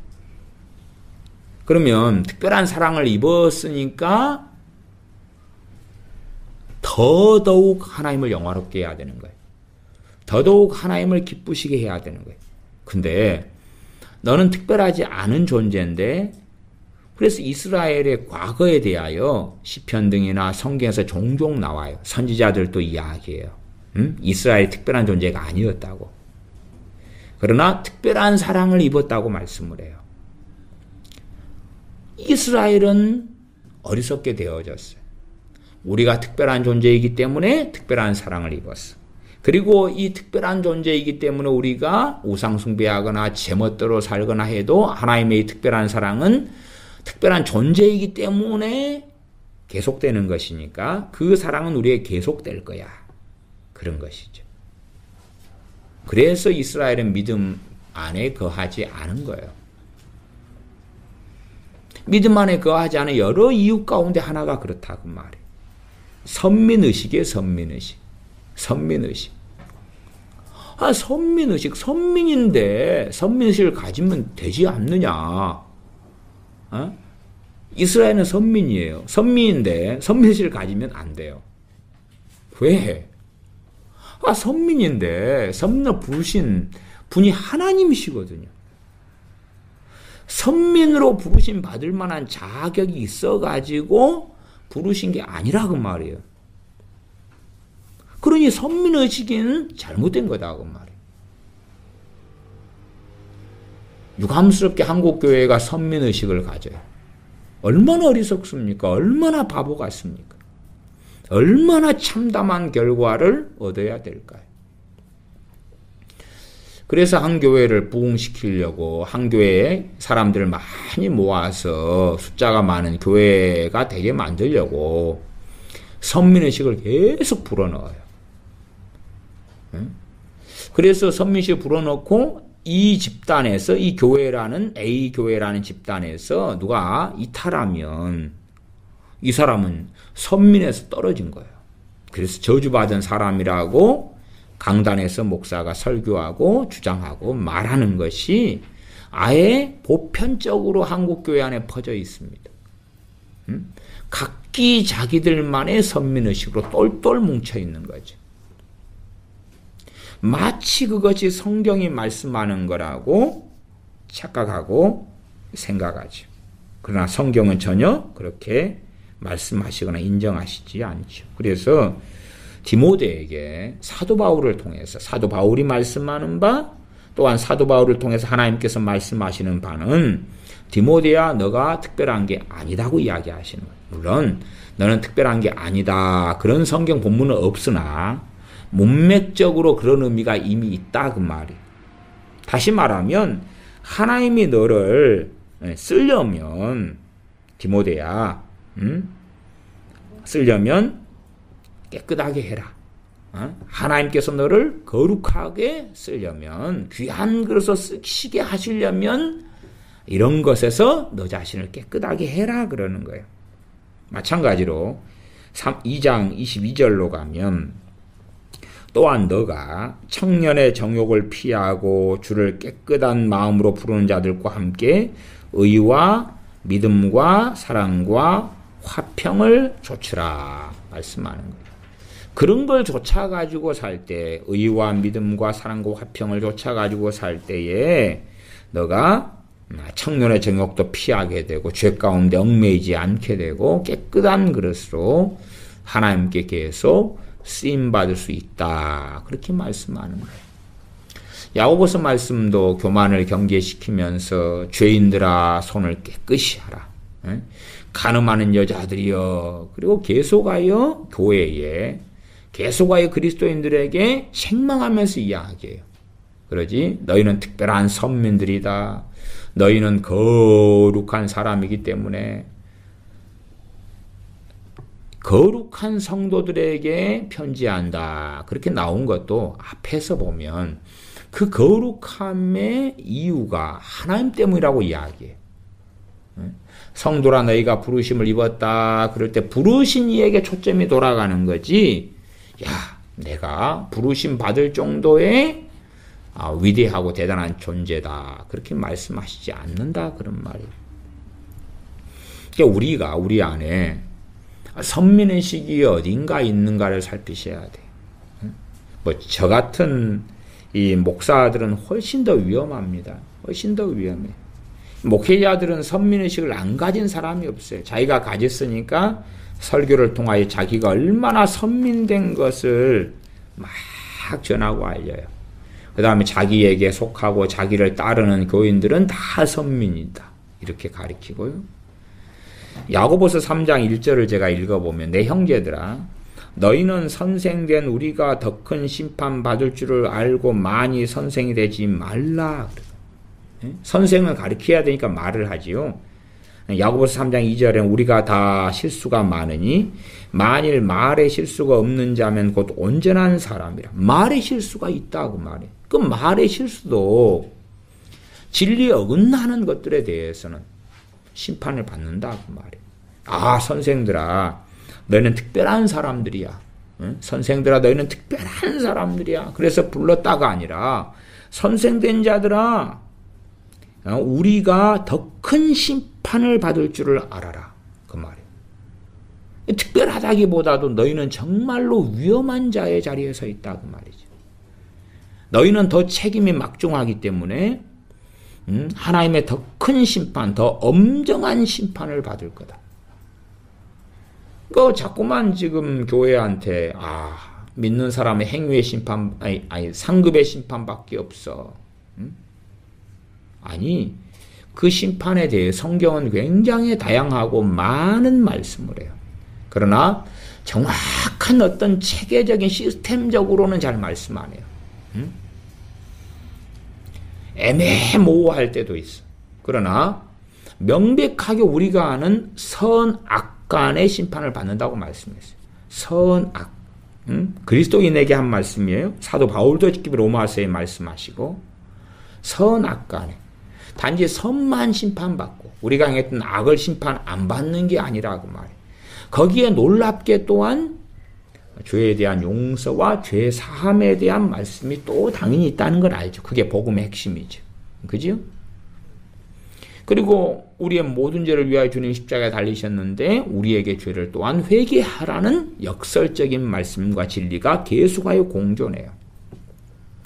그러면 특별한 사랑을 입었으니까 더더욱 하나님을 영화롭게 해야 되는 거예요. 더더욱 하나님을 기쁘시게 해야 되는 거예요. 근데 너는 특별하지 않은 존재인데 그래서 이스라엘의 과거에 대하여 시편 등이나 성경에서 종종 나와요. 선지자들도 이야기해요. 이스라엘이 특별한 존재가 아니었다고. 그러나 특별한 사랑을 입었다고 말씀을 해요. 이스라엘은 어리석게 되어졌어요. 우리가 특별한 존재이기 때문에 특별한 사랑을 입었어. 그리고 이 특별한 존재이기 때문에 우리가 우상숭배하거나 제멋대로 살거나 해도 하나님의 이 특별한 사랑은 특별한 존재이기 때문에 계속되는 것이니까 그 사랑은 우리에게 계속될 거야. 그런 것이죠. 그래서 이스라엘은 믿음 안에 거하지 않은 거예요. 믿음 안에 거하지 않은 여러 이유 가운데 하나가 그렇다고 말이에요. 선민의식이에요. 선민의식. 선민의식. 선민의식. 선민인데 선민의식을 가지면 되지 않느냐. 이스라엘은 선민이에요. 선민인데 선민의식을 가지면 안 돼요. 왜? 선민인데 선민을 부르신 분이 하나님이시거든요. 선민으로 부르심 받을 만한 자격이 있어가지고 부르신 게 아니라고 말이에요. 그러니 선민의식은 잘못된 거다 그 말이에요. 유감스럽게 한국교회가 선민의식을 가져요. 얼마나 어리석습니까? 얼마나 바보 같습니까? 얼마나 참담한 결과를 얻어야 될까요? 그래서 한 교회를 부흥시키려고 한 교회에 사람들을 많이 모아서 숫자가 많은 교회가 되게 만들려고 선민의식을 계속 불어넣어요. 그래서 선민의식을 불어넣고 이 집단에서 이 교회라는 A 교회라는 집단에서 누가 이탈하면 이 사람은 선민에서 떨어진 거예요. 그래서 저주받은 사람이라고 강단에서 목사가 설교하고 주장하고 말하는 것이 아예 보편적으로 한국교회 안에 퍼져 있습니다. 각기 자기들만의 선민의식으로 똘똘 뭉쳐있는 거죠. 마치 그것이 성경이 말씀하는 거라고 착각하고 생각하죠. 그러나 성경은 전혀 그렇게 말씀하시거나 인정하시지 않죠. 그래서 디모데에게 사도 바울을 통해서 사도 바울이 말씀하는 바 또한 사도 바울을 통해서 하나님께서 말씀하시는 바는 디모데야 너가 특별한 게 아니다고 이야기하시는 거예요. 물론 너는 특별한 게 아니다. 그런 성경 본문은 없으나 문맥적으로 그런 의미가 이미 있다 그 말이에요. 다시 말하면 하나님이 너를 쓰려면 디모데야 쓰려면 깨끗하게 해라. 하나님께서 너를 거룩하게 쓰려면 귀한 그릇으로 쓰시게 하시려면 이런 것에서 너 자신을 깨끗하게 해라 그러는 거예요. 마찬가지로 2장 22절로 가면 또한 너가 청년의 정욕을 피하고 주를 깨끗한 마음으로 부르는 자들과 함께 의와 믿음과 사랑과 화평을 좇으라 말씀하는 거예요. 그런 걸 좇아가지고 살 때 의와 믿음과 사랑과 화평을 좇아가지고 살 때에 너가 청년의 정욕도 피하게 되고 죄 가운데 얽매이지 않게 되고 깨끗한 그릇으로 하나님께 계속 쓰임받을 수 있다. 그렇게 말씀하는 거예요. 야고보서 말씀도 교만을 경계시키면서 죄인들아 손을 깨끗이 하라. 간음하는 여자들이여. 그리고 계속하여 교회에 계속하여 그리스도인들에게 책망하면서 이야기해요. 그러지 너희는 특별한 선민들이다. 너희는 거룩한 사람이기 때문에 거룩한 성도들에게 편지한다. 그렇게 나온 것도 앞에서 보면 그 거룩함의 이유가 하나님 때문이라고 이야기해요. 성도라 너희가 부르심을 입었다. 그럴 때 부르신 이에게 초점이 돌아가는 거지. 야, 내가 부르심 받을 정도의 위대하고 대단한 존재다. 그렇게 말씀하시지 않는다. 그런 말이에요. 그러니까 우리가 우리 안에 선민의식이 어딘가 있는가를 살피셔야 돼. 저 같은 이 목사들은 훨씬 더 위험합니다. 훨씬 더 위험해. 목회자들은 선민의식을 안 가진 사람이 없어요. 자기가 가졌으니까 설교를 통하여 자기가 얼마나 선민된 것을 막 전하고 알려요. 그 다음에 자기에게 속하고 자기를 따르는 교인들은 다 선민이다. 이렇게 가르치고요. 야고보서 3장 1절을 제가 읽어보면 내 형제들아 너희는 선생된 우리가 더 큰 심판 받을 줄을 알고 많이 선생이 되지 말라. 선생을 가르쳐야 되니까 말을 하지요. 야고보서 3장 2절에 우리가 다 실수가 많으니 만일 말에 실수가 없는 자면 곧 온전한 사람이라. 말에 실수가 있다고 말해. 그 말의 실수도 진리에 어긋나는 것들에 대해서는 심판을 받는다고 말해. 아, 선생들아 너희는 특별한 사람들이야. 응? 선생들아 너희는 특별한 사람들이야. 그래서 불렀다가 아니라 선생된 자들아 우리가 더 큰 심판을 받을 줄을 알아라. 그 말이에요. 특별하다기보다도 너희는 정말로 위험한 자의 자리에 서 있다고 말이죠. 너희는 더 책임이 막중하기 때문에 하나님의 더 큰 심판, 더 엄정한 심판을 받을 거다. 자꾸만 지금 교회한테 믿는 사람의 행위의 심판, 상급의 심판밖에 없어. 아니 그 심판에 대해 성경은 굉장히 다양하고 많은 말씀을 해요. 그러나 정확한 어떤 체계적인 시스템적으로는 잘 말씀 안 해요. 애매모호할 때도 있어. 그러나 명백하게 우리가 아는 선악 간의 심판을 받는다고 말씀했어요. 선악. 그리스도인에게 한 말씀이에요. 사도 바울도 직접 로마서에 말씀하시고 선악 간에 단지 선만 심판받고 우리가 행했던 악을 심판 안 받는 게 아니라고 말해요. 거기에 놀랍게 또한 죄에 대한 용서와 죄 사함에 대한 말씀이 또 당연히 있다는 걸 알죠. 그게 복음의 핵심이죠. 그죠? 그리고 우리의 모든 죄를 위하여 주님 십자가에 달리셨는데 우리에게 죄를 또한 회개하라는 역설적인 말씀과 진리가 계속하여 공존해요.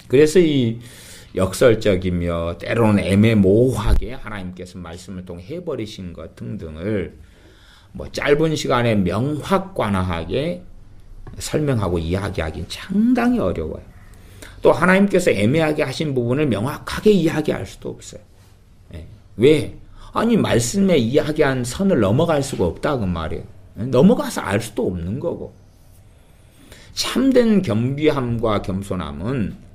그래서 이 역설적이며 때로는 애매모호하게 하나님께서 말씀을 통해 해버리신 것 등등을 짧은 시간에 명확관하게 설명하고 이야기하기는 상당히 어려워요. 또 하나님께서 애매하게 하신 부분을 명확하게 이야기할 수도 없어요. 왜? 아니 말씀에 이야기한 선을 넘어갈 수가 없다고 말이에요. 넘어가서 알 수도 없는 거고. 참된 겸비함과 겸손함은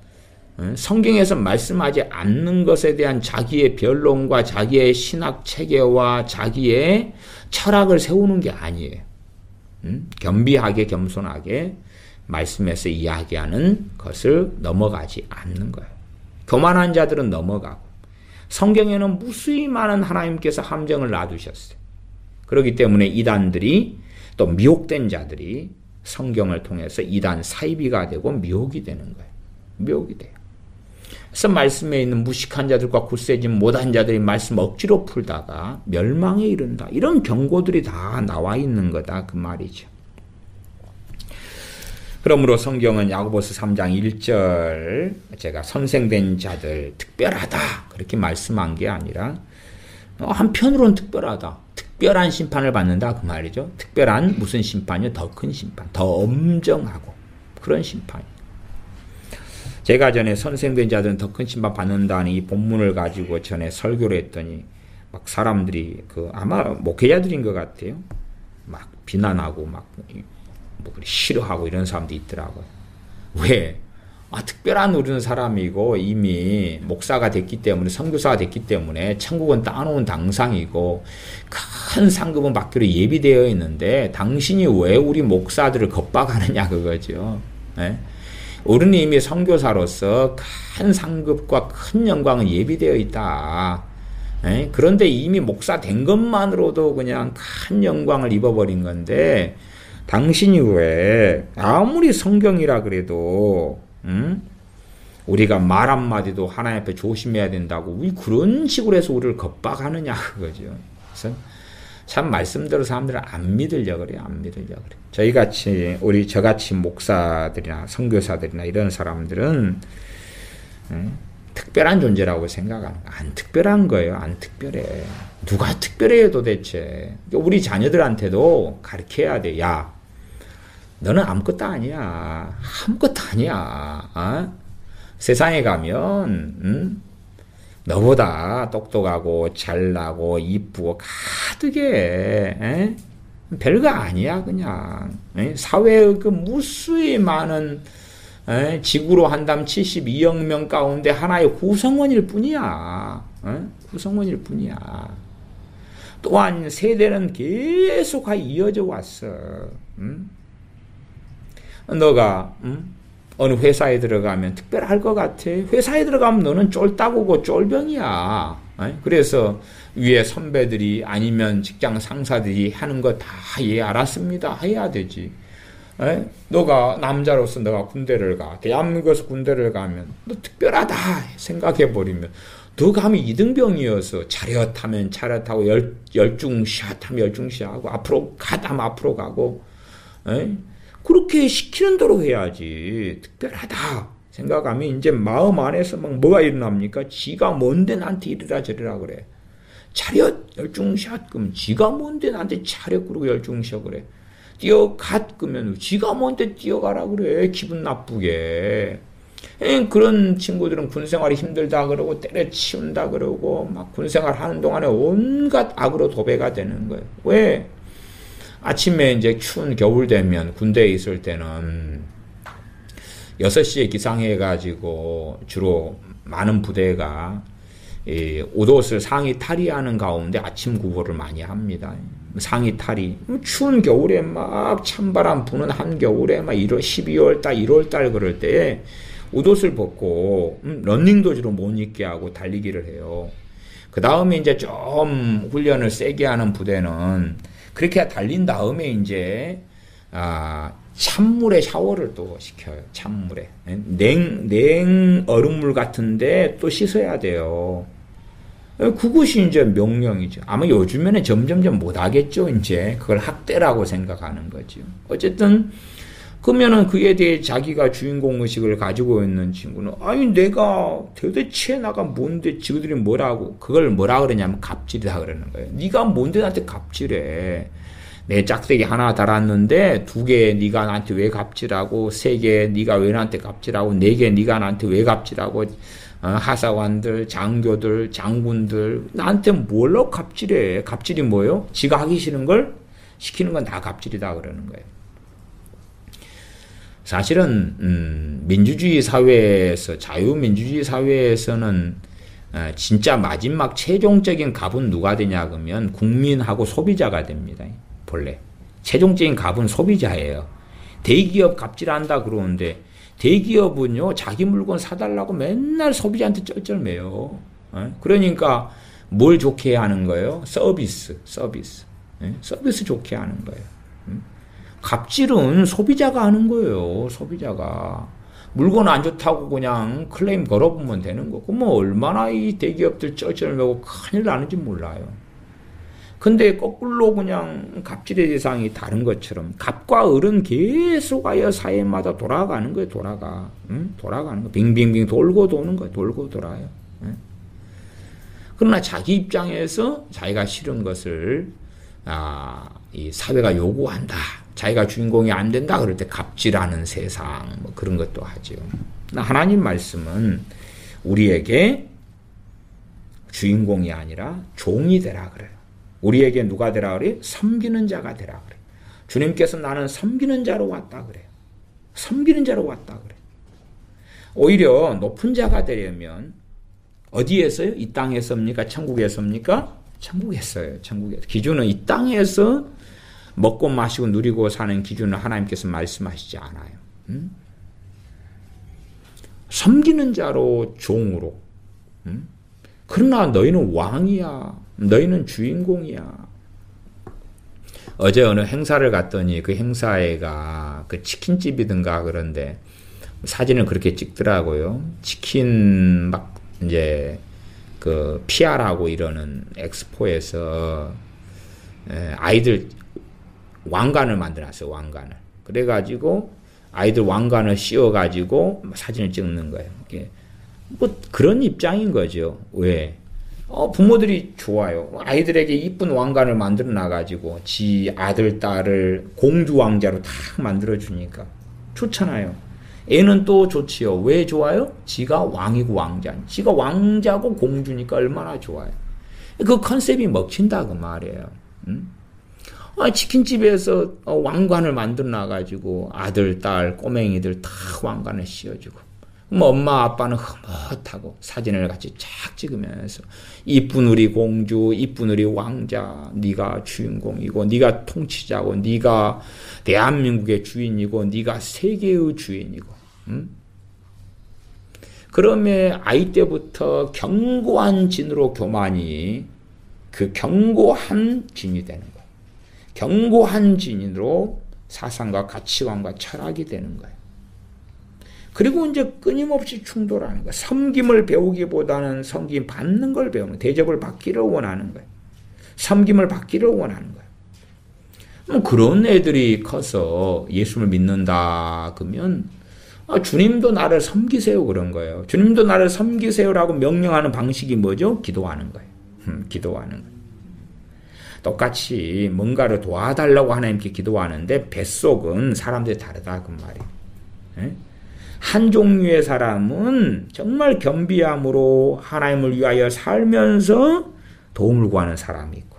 성경에서 말씀하지 않는 것에 대한 자기의 변론과 자기의 신학 체계와 자기의 철학을 세우는 게 아니에요. 겸비하게 겸손하게 말씀에서 이야기하는 것을 넘어가지 않는 거예요. 교만한 자들은 넘어가고 성경에는 무수히 많은 하나님께서 함정을 놔두셨어요. 그렇기 때문에 이단들이 또 미혹된 자들이 성경을 통해서 이단 사이비가 되고 미혹이 되는 거예요. 미혹이 돼요. 그래서 말씀에 있는 무식한 자들과 굳세지 못한 자들이 말씀 억지로 풀다가 멸망에 이른다. 이런 경고들이 다 나와 있는 거다. 그 말이죠. 그러므로 성경은 야고보서 3장 1절 제가 선생된 자들 특별하다 그렇게 말씀한 게 아니라 한편으로는 특별하다. 특별한 심판을 받는다 그 말이죠. 특별한 무슨 심판이요? 더 큰 심판, 더 엄정하고 그런 심판이. 제가 전에 선생된 자들은 더 큰 심판 받는다는 이 본문을 가지고 전에 설교를 했더니 막 사람들이 아마 목회자들인 것 같아요. 막 비난하고 막 싫어하고 이런 사람도 있더라고요. 왜? 특별한 우리는 사람이고 이미 목사가 됐기 때문에 선교사가 됐기 때문에 천국은 따놓은 당상이고 큰 상급은 받기로 예비되어 있는데 당신이 왜 우리 목사들을 겁박하느냐 그거죠. 네? 우리는 이미 선교사로서 큰 상급과 큰 영광은 예비되어 있다. 네? 그런데 이미 목사 된 것만으로도 그냥 큰 영광을 입어버린 건데 당신이 왜 아무리 성경이라 그래도 우리가 말 한마디도 하나님 앞에 조심해야 된다고 왜 그런 식으로 해서 우리를 겁박하느냐 그거죠. 그래서 참 말씀대로 사람들은 안 믿으려고 그래요. 안 믿으려고 그래요. 저같이 목사들이나 선교사들이나 이런 사람들은 특별한 존재라고 생각하는 거예요. 안 특별한 거예요. 안 특별해. 누가 특별해요 도대체. 우리 자녀들한테도 가르쳐야 돼. 야, 너는 아무것도 아니야. 아무것도 아니야. 세상에 가면 너보다 똑똑하고 잘나고 이쁘고 가득해. 에? 별거 아니야 그냥. 에? 사회의 그 무수히 많은 지구로 한다면 72억 명 가운데 하나의 구성원일 뿐이야. 구성원일 뿐이야. 또한 세대는 계속 이어져 왔어. 너가 어느 회사에 들어가면 특별할 것 같아? 회사에 들어가면 너는 쫄따구고 쫄병이야. 그래서 위에 선배들이 아니면 직장 상사들이 하는 거 다 예 알았습니다 해야 되지. 너가 남자로서 너가 군대를 가. 대한민국에서 군대를 가면 너 특별하다 생각해버리면 너 감히 이등병이어서 차렷하면 차렷하고 열중샷 하면 열중샷하고 앞으로 가다면 앞으로 가고 그렇게 시키는 대로 해야지. 특별하다 생각하면 이제 마음 안에서 막 뭐가 일어납니까? 지가 뭔데 나한테 이러라 저러라 그래. 차렷 열중샷 그러면 지가 뭔데 나한테 차렷 그러고 열중샷 그래. 뛰어갔 그러면 지가 뭔데 뛰어가라 그래. 기분 나쁘게. 그런 친구들은 군생활이 힘들다 그러고 때려치운다 그러고 막 군생활 하는 동안에 온갖 악으로 도배가 되는 거예요. 왜? 아침에 이제 추운 겨울 되면 군대에 있을 때는 6시에 기상해가지고 주로 많은 부대가 옷을 상의 탈의하는 가운데 아침 구보를 많이 합니다. 상의 탈의. 추운 겨울에 막 찬바람 부는 한겨울에 막 12월 달, 1월 달 그럴 때 옷을 벗고 러닝도지로 못 입게 하고 달리기를 해요. 그 다음에 이제 좀 훈련을 세게 하는 부대는 그렇게 달린 다음에 이제 찬물에 샤워를 또 시켜요. 찬물에 냉 얼음물 같은데 또 씻어야 돼요. 그것이 이제 명령이죠. 아마 요즘에는 점점점 못하겠죠. 이제 그걸 학대라고 생각하는 거죠. 어쨌든 그러면은 그에 대해 자기가 주인공 의식을 가지고 있는 친구는 아니 내가 도대체 나가 뭔데 지그들이 뭐라고 그걸 뭐라 그러냐면 갑질이다 그러는 거예요. 네가 뭔데 나한테 갑질해. 내 짝대기 하나 달았는데 2개 네가 나한테 왜 갑질하고 3개 네가 왜 나한테 갑질하고 4개 네가 나한테 왜 갑질하고 하사관들, 장교들, 장군들 나한테 뭘로 갑질해. 갑질이 뭐예요? 지가 하기 싫은 걸 시키는 건 다 갑질이다 그러는 거예요. 사실은 민주주의 사회에서 자유민주주의 사회에서는 진짜 마지막 최종적인 갑은 누가 되냐 그러면 국민하고 소비자가 됩니다. 본래 최종적인 갑은 소비자예요. 대기업 갑질한다 그러는데 대기업은요 자기 물건 사달라고 맨날 소비자한테 쩔쩔매요. 그러니까 뭘 좋게 하는 거예요? 서비스 좋게 하는 거예요. 갑질은 소비자가 하는 거예요. 소비자가. 물건 안 좋다고 그냥 클레임 걸어보면 되는 거고 뭐 얼마나 이 대기업들 쩔쩔매고 큰일 나는지 몰라요. 근데 거꾸로 그냥 갑질의 대상이 다른 것처럼 갑과 을은 계속하여 사회마다 돌아가는 거예요. 돌아가는 거. 빙빙빙 돌고 도는 거예요. 돌고 돌아요. 그러나 자기 입장에서 자기가 싫은 것을 이 사회가 요구한다. 자기가 주인공이 안 된다 그럴 때 갑질하는 세상 뭐 그런 것도 하죠. 하나님 말씀은 우리에게 주인공이 아니라 종이 되라 그래요. 우리에게 누가 되라 그래요? 섬기는 자가 되라 그래요. 주님께서 나는 섬기는 자로 왔다 그래요. 섬기는 자로 왔다 그래요. 오히려 높은 자가 되려면 어디에서요? 이 땅에서입니까? 천국에서입니까? 천국에서요. 천국에서. 기준은 이 땅에서 먹고 마시고 누리고 사는 기준을 하나님께서 말씀하시지 않아요. 섬기는 자로 종으로. 그러나 너희는 왕이야. 너희는 주인공이야. 어제 어느 행사를 갔더니 그 행사회가 그 치킨집이든가 그런데 사진을 그렇게 찍더라고요. 치킨 막 이제 그 PR하고 이러는 엑스포에서 아이들 왕관을 만들어놨어요. 왕관을. 그래가지고 아이들 왕관을 씌워가지고 사진을 찍는 거예요. 뭐 그런 입장인 거죠. 왜? 부모들이 좋아요. 아이들에게 이쁜 왕관을 만들어 놔가지고 지 아들, 딸을 공주 왕자로 탁 만들어주니까 좋잖아요. 애는 또 좋지요. 왜 좋아요? 지가 왕이고 왕자. 지가 왕자고 공주니까 얼마나 좋아요. 그 컨셉이 먹힌다 그 말이에요. 치킨집에서 왕관을 만들어 놔가지고 아들, 딸, 꼬맹이들 다 왕관을 씌워주고 그럼 엄마 아빠는 흐뭇하고 사진을 같이 쫙 찍으면서 이쁜 우리 공주, 이쁜 우리 왕자, 네가 주인공이고 네가 통치자고 네가 대한민국의 주인이고 네가 세계의 주인이고 그러면 아이 때부터 견고한 진으로 교만이 그 견고한 진이 되는 거예요. 견고한 진으로 사상과 가치관과 철학이 되는 거예요. 그리고 이제 끊임없이 충돌하는 거예요. 섬김을 배우기보다는 섬김 받는 걸 배우는, 대접을 받기를 원하는 거예요. 섬김을 받기를 원하는 거예요. 그런 애들이 커서 예수를 믿는다 그러면 주님도 나를 섬기세요 그런 거예요. 주님도 나를 섬기세요라고 명령하는 방식이 뭐죠? 기도하는 거예요. 기도하는 거예요. 똑같이 뭔가를 도와달라고 하나님께 기도하는데 뱃속은 사람들이 다르다 그 말이에요. 예? 한 종류의 사람은 정말 겸비함으로 하나님을 위하여 살면서 도움을 구하는 사람이 있고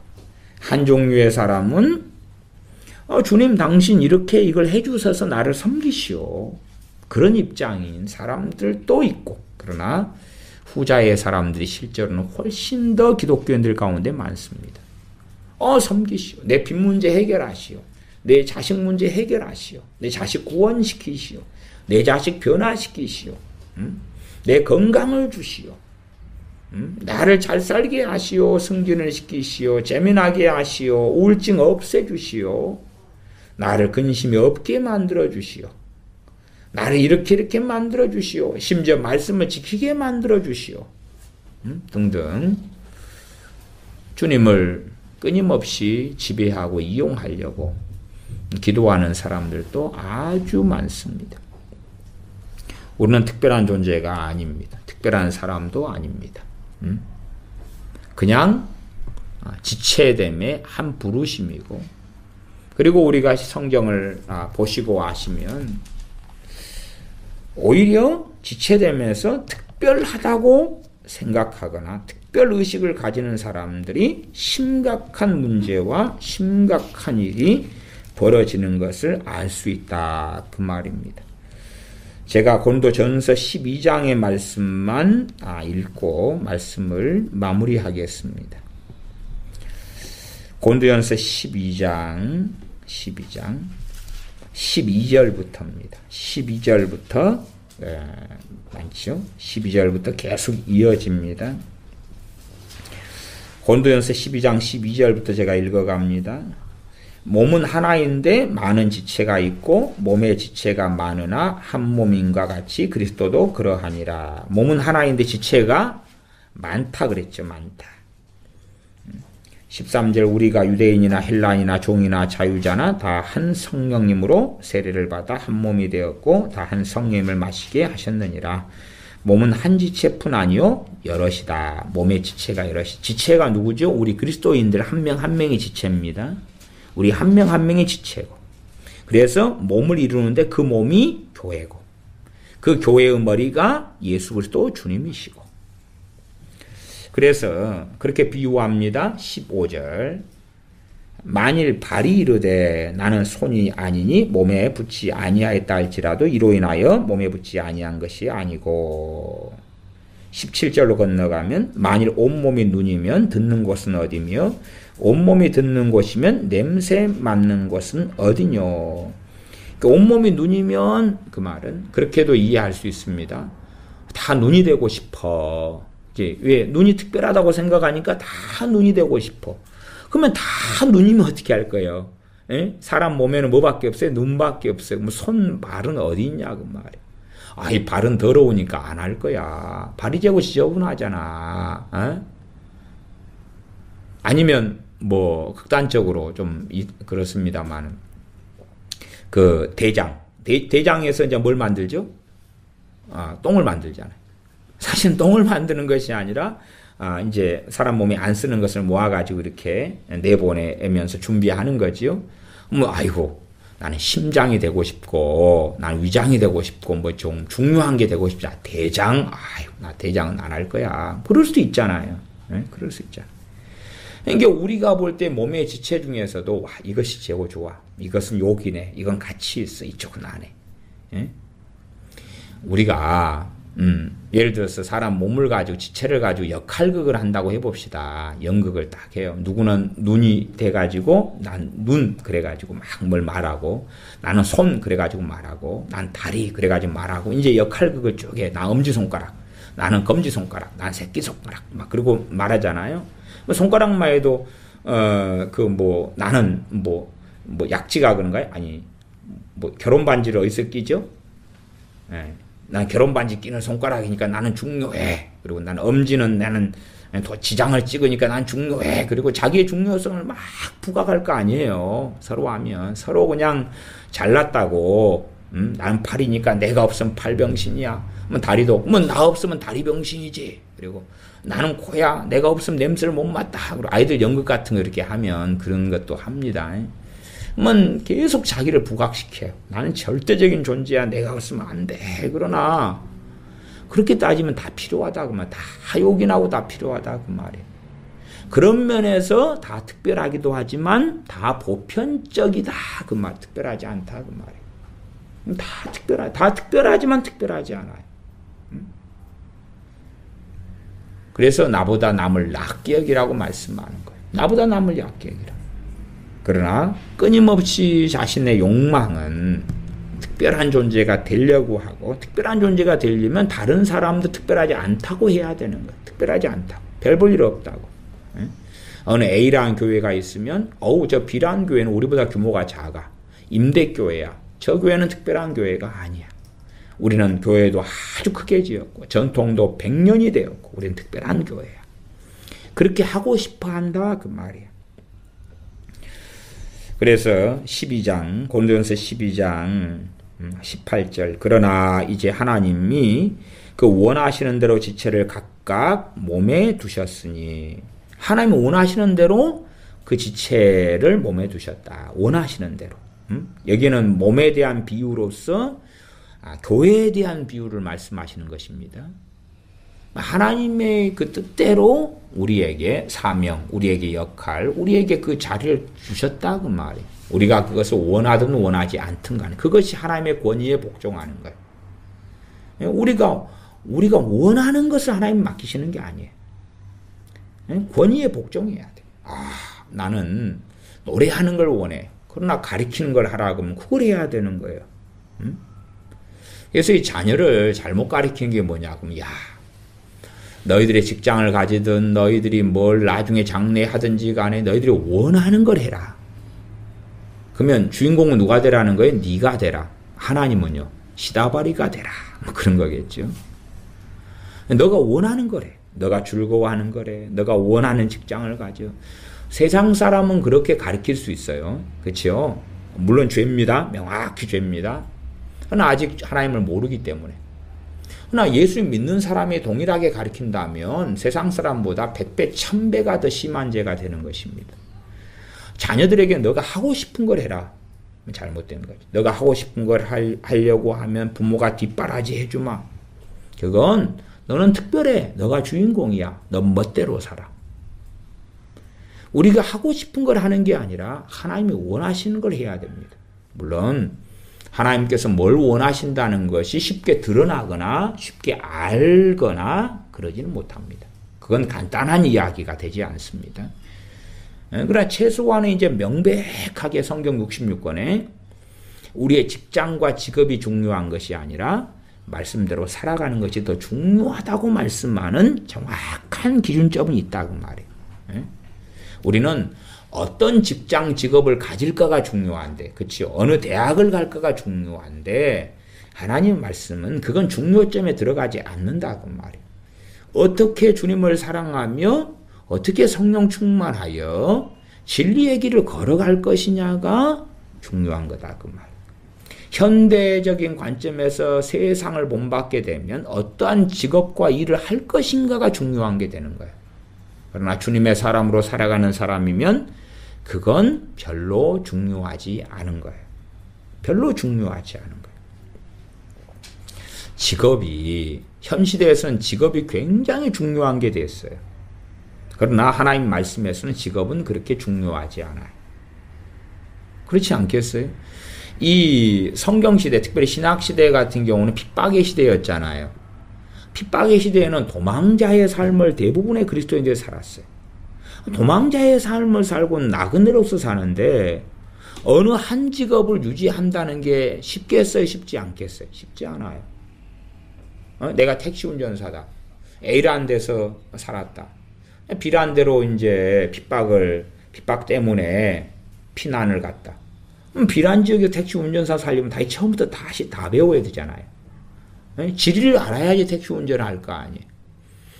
한 종류의 사람은 주님 당신 이렇게 이걸 해주셔서 나를 섬기시오. 그런 입장인 사람들도 있고 그러나 후자의 사람들이 실제로는 훨씬 더 기독교인들 가운데 많습니다. 섬기시오. 내 빚 문제 해결하시오. 내 자식 문제 해결하시오. 내 자식 구원시키시오. 내 자식 변화시키시오. 내 건강을 주시오. 나를 잘 살게 하시오. 승진을 시키시오. 재미나게 하시오. 우울증 없애주시오. 나를 근심이 없게 만들어주시오. 나를 이렇게 만들어주시오. 심지어 말씀을 지키게 만들어주시오. 등등. 주님을 끊임없이 지배하고 이용하려고 기도하는 사람들도 아주 많습니다. 우리는 특별한 존재가 아닙니다. 특별한 사람도 아닙니다. 그냥 지체됨의 한 부르심이고 그리고 우리가 성경을 보시고 아시면 오히려 지체됨에서 특별하다고 생각하거나 특별의식을 가지는 사람들이 심각한 문제와 심각한 일이 벌어지는 것을 알 수 있다 그 말입니다. 제가 고린도전서 12장의 말씀만 읽고 말씀을 마무리하겠습니다. 고린도전서 12장 12절부터입니다. 12절부터 많죠? 12절부터 계속 이어집니다. 고린도전서 12장 12절부터 제가 읽어갑니다. 몸은 하나인데 많은 지체가 있고 몸의 지체가 많으나 한 몸인과 같이 그리스도도 그러하니라. 몸은 하나인데 지체가 많다 그랬죠. 많다. 13절 우리가 유대인이나 헬라인이나 종이나 자유자나 다 한 성령님으로 세례를 받아 한 몸이 되었고 다 한 성령님을 마시게 하셨느니라. 몸은 한 지체뿐 아니요 여럿이다. 몸의 지체가 여럿이. 지체가 누구죠? 우리 그리스도인들 한 명 한 명이 지체입니다. 우리 한 명 한 명이 지체고 그래서 몸을 이루는데 그 몸이 교회고 그 교회의 머리가 예수 그리스도 주님이시고 그래서 그렇게 비유합니다. 15절 만일 발이 이르되 나는 손이 아니니 몸에 붙지 아니하였다 할지라도 이로 인하여 몸에 붙지 아니한 것이 아니고 17절로 건너가면 만일 온몸이 눈이면 듣는 곳은 어디며 온몸이 듣는 곳이면 냄새 맡는 곳은 어디뇨. 그러니까 온몸이 눈이면 그 말은 그렇게도 이해할 수 있습니다. 다 눈이 되고 싶어. 이제 왜 눈이 특별하다고 생각하니까 다 눈이 되고 싶어. 그러면 다 눈이면 어떻게 할 거예요? 에? 사람 몸에는 뭐밖에 없어요? 눈밖에 없어요. 뭐 손, 발은 어디 있냐 그 말이에요. 이 발은 더러우니까 안 할 거야. 발이 제고 지저분하잖아. 어? 아니면 뭐 극단적으로 좀 그렇습니다만 그 대장에서 이제 뭘 만들죠? 똥을 만들잖아요. 사실은 똥을 만드는 것이 아니라 이제 사람 몸에 안 쓰는 것을 모아가지고 이렇게 내보내면서 준비하는 거지요. 뭐 아이고 나는 심장이 되고 싶고, 나는 위장이 되고 싶고, 뭐 좀 중요한 게 되고 싶지. 대장? 아유, 나 대장은 안 할 거야. 그럴 수도 있잖아요. 네? 그럴 수 있잖아. 그러니까 우리가 볼 때 몸의 지체 중에서도, 와, 이것이 제일 좋아. 이것은 욕이네. 이건 가치 있어. 이쪽은 안 해. 네? 우리가, 예를 들어서 사람 몸을 가지고, 지체를 가지고 역할극을 한다고 해봅시다. 연극을 딱 해요. 누구는 눈이 돼가지고, 난 눈, 그래가지고 막 뭘 말하고, 나는 손, 그래가지고 말하고, 난 다리, 그래가지고 말하고, 이제 역할극을 쭉 해. 나 엄지손가락, 나는 검지손가락, 난 새끼손가락, 막, 그리고 말하잖아요. 손가락만 해도, 나는 약지가 그런가요? 아니, 결혼반지를 어디서 끼죠? 예. 난 결혼반지 끼는 손가락이니까 나는 중요해. 그리고 나는 엄지는 나는 지장을 찍으니까 난 중요해. 그리고 자기의 중요성을 막 부각할 거 아니에요. 서로 하면. 서로 그냥 잘났다고. 나는 팔이니까 내가 없으면 팔병신이야. 다리도, 나 없으면 다리병신이지. 그리고 나는 코야. 내가 없으면 냄새를 못 맡다. 그리고 아이들 연극 같은 거 이렇게 하면 그런 것도 합니다. 계속 자기를 부각시켜요. 나는 절대적인 존재야. 내가 없으면 안 돼. 그러나 그렇게 따지면 다 필요하다. 그 말. 다 욕인하고 다 필요하다. 그 말이에요. 그런 면에서 다 특별하기도 하지만 다 보편적이다. 그 말. 특별하지 않다. 그 말이에요. 다 특별하지만 특별하지 않아요. 그래서 나보다 남을 낮게 여기라고 말씀하는 거예요. 나보다 남을 낮게 여기라. 그러나 끊임없이 자신의 욕망은 특별한 존재가 되려고 하고, 특별한 존재가 되려면 다른 사람도 특별하지 않다고 해야 되는 거예요. 특별하지 않다고. 별 볼 일 없다고. 어느 A라는 교회가 있으면 저 B라는 교회는 우리보다 규모가 작아. 임대교회야. 저 교회는 특별한 교회가 아니야. 우리는 교회도 아주 크게 지었고 전통도 100년이 되었고 우리는 특별한 교회야. 그렇게 하고 싶어 한다 그 말이야. 그래서 12장 고린도전서 12장 18절 그러나 이제 하나님이 그 원하시는 대로 지체를 각각 몸에 두셨으니 하나님이 원하시는 대로 그 지체를 몸에 두셨다. 원하시는 대로. 여기는 몸에 대한 비유로서 교회에 대한 비유를 말씀하시는 것입니다. 하나님의 그 뜻대로 우리에게 사명, 우리에게 역할, 우리에게 그 자리를 주셨다 그 말이에요. 우리가 그것을 원하든 원하지 않든 간에 그것이 하나님의 권위에 복종하는 거예요. 우리가 원하는 것을 하나님 맡기시는 게 아니에요. 권위에 복종해야 돼. 나는 노래하는 걸 원해. 그러나 가리키는 걸 하라 그러면 그걸 해야 되는 거예요. 그래서 이 자녀를 잘못 가리키는 게 뭐냐 그러면 너희들의 직장을 가지든 너희들이 뭘 나중에 장래하든지 간에 너희들이 원하는 걸 해라. 그러면 주인공은 누가 되라는 거예요? 네가 되라. 하나님은요? 시다바리가 되라. 그런 거겠죠. 너가 원하는 거래. 너가 즐거워하는 거래. 너가 원하는 직장을 가져. 세상 사람은 그렇게 가르칠 수 있어요. 그렇죠? 물론 죄입니다. 명확히 죄입니다. 그러나 아직 하나님을 모르기 때문에. 그러나 예수 믿는 사람이 동일하게 가르친다면 세상 사람보다 100배, 1000배가 더 심한 죄가 되는 것입니다. 자녀들에게 너가 하고 싶은 걸 해라. 잘못된 거지. 너가 하고 싶은 걸 하려고 하면 부모가 뒷바라지 해주마. 그건 너는 특별해. 너가 주인공이야. 넌 멋대로 살아. 우리가 하고 싶은 걸 하는 게 아니라 하나님이 원하시는 걸 해야 됩니다. 물론 하나님께서 뭘 원하신다는 것이 쉽게 드러나거나 쉽게 알거나 그러지는 못합니다. 그건 간단한 이야기가 되지 않습니다. 그러나 최소한은 이제 명백하게 성경 66권에 우리의 직장과 직업이 중요한 것이 아니라 말씀대로 살아가는 것이 더 중요하다고 말씀하는 정확한 기준점은 있다고 말이에요. 우리는 어떤 직장 직업을 가질까가 중요한데, 그렇죠? 어느 대학을 갈까가 중요한데 하나님 말씀은 그건 중요점에 들어가지 않는다고 말이에요. 어떻게 주님을 사랑하며 어떻게 성령 충만하여 진리의 길을 걸어갈 것이냐가 중요한 거다 그 말. 현대적인 관점에서 세상을 본받게 되면 어떠한 직업과 일을 할 것인가가 중요한 게 되는 거예요. 그러나 주님의 사람으로 살아가는 사람이면 그건 별로 중요하지 않은 거예요. 별로 중요하지 않은 거예요. 직업이 현 시대에서는 직업이 굉장히 중요한 게 됐어요. 그러나 하나님 말씀에서는 직업은 그렇게 중요하지 않아요. 그렇지 않겠어요? 이 성경시대, 특별히 신학시대 같은 경우는 핍박의 시대였잖아요. 핍박의 시대에는 도망자의 삶을 대부분의 그리스도인들이 살았어요. 도망자의 삶을 살고 나그네로서 사는데 어느 한 직업을 유지한다는 게 쉽겠어요? 쉽지 않겠어요? 쉽지 않아요. 내가 택시 운전사다. A라는 데서 살았다. B라는 데로 이제 핍박 때문에 피난을 갔다. B라는 지역에 택시 운전사 살려면 다시 처음부터 다시 다 배워야 되잖아요. 지리를 알아야지 택시 운전을 할 거 아니에요.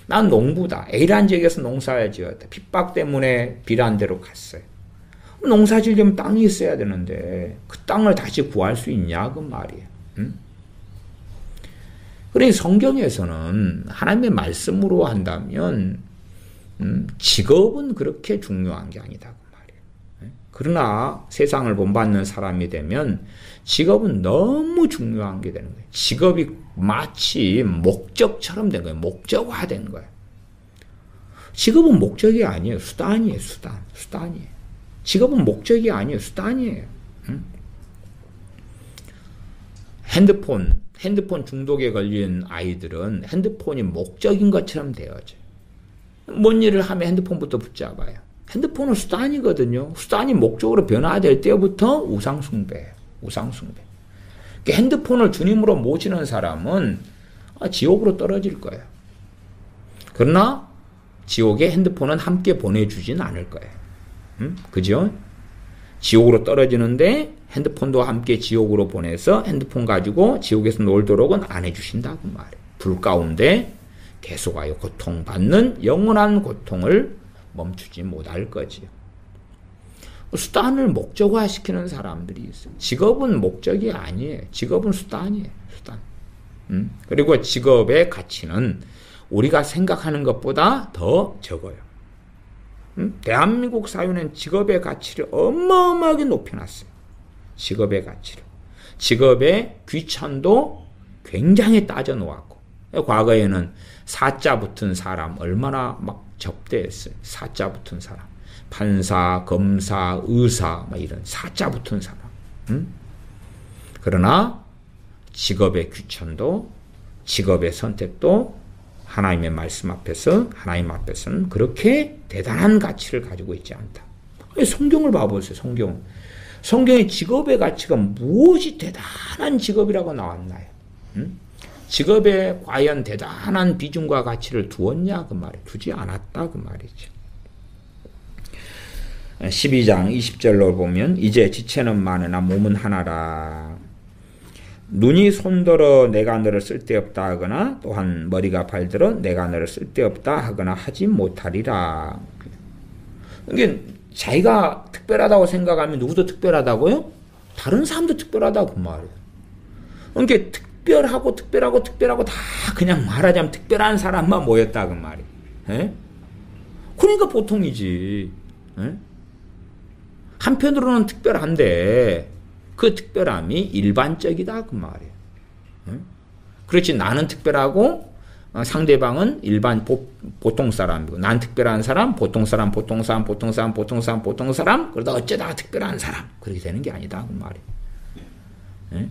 난 농부다. A라는 지역에서 농사를 지었다. 핍박 때문에 B라는 데로 갔어요. 농사 지으려면 땅이 있어야 되는데 그 땅을 다시 구할 수 있냐 그 말이에요. 그러니 성경에서는 하나님의 말씀으로 한다면 직업은 그렇게 중요한 게 아니다 그 말이에요. 그러나 세상을 본받는 사람이 되면 직업은 너무 중요한 게 되는 거예요. 직업이 마치 목적처럼 된 거예요. 목적화된 거예요. 직업은 목적이 아니에요. 수단이에요. 수단이에요. 직업은 목적이 아니에요. 수단이에요. 핸드폰 중독에 걸린 아이들은 핸드폰이 목적인 것처럼 되어져요. 뭔 일을 하면 핸드폰부터 붙잡아요. 핸드폰은 수단이거든요. 수단이 목적으로 변화될 때부터 우상숭배예요. 우상숭배. 핸드폰을 주님으로 모시는 사람은 지옥으로 떨어질 거예요. 그러나 지옥에 핸드폰은 함께 보내주진 않을 거예요. 그죠? 지옥으로 떨어지는데 핸드폰도 함께 지옥으로 보내서 핸드폰 가지고 지옥에서 놀도록은 안 해주신다 그 말이에요. 불 가운데 계속하여 고통받는 영원한 고통을 멈추지 못할 거지요. 수단을 목적화시키는 사람들이 있어요. 직업은 목적이 아니에요. 직업은 수단이에요. 수단. 그리고 직업의 가치는 우리가 생각하는 것보다 더 적어요. 대한민국 사회는 직업의 가치를 어마어마하게 높여놨어요. 직업의 가치를. 직업의 귀천도 굉장히 따져놓았고, 과거에는 사자 붙은 사람 얼마나 막 접대했어요. 사자 붙은 사람. 판사, 검사, 의사, 막 이런 사자 붙은 사람. 그러나 직업의 귀천도, 직업의 선택도 하나님의 말씀 앞에서, 하나님 앞에서는 그렇게 대단한 가치를 가지고 있지 않다. 성경을 봐보세요. 성경의 직업의 가치가 무엇이 대단한 직업이라고 나왔나요? 직업에 과연 대단한 비중과 가치를 두었냐 그 말이에요. 두지 않았다 그 말이죠. 12장 20절로 보면 이제 지체는 많으나 몸은 하나라. 눈이 손들어 내가 너를 쓸데없다 하거나 또한 머리가 발들어 내가 너를 쓸데없다 하거나 하지 못하리라. 이게 자기가 특별하다고 생각하면 누구도 특별하다고요? 다른 사람도 특별하다고 그 말이에요. 그러니까 특별하고 다 그냥 말하자면 특별한 사람만 모였다 그 말이에요. 에? 그러니까 보통이지. 에? 한편으로는 특별한데 그 특별함이 일반적이다 그 말이에요. 그렇지 나는 특별하고 상대방은 일반 보통 사람이고 난 특별한 사람, 보통 사람, 그러다 어쩌다가 특별한 사람 그렇게 되는 게 아니다 그 말이에요.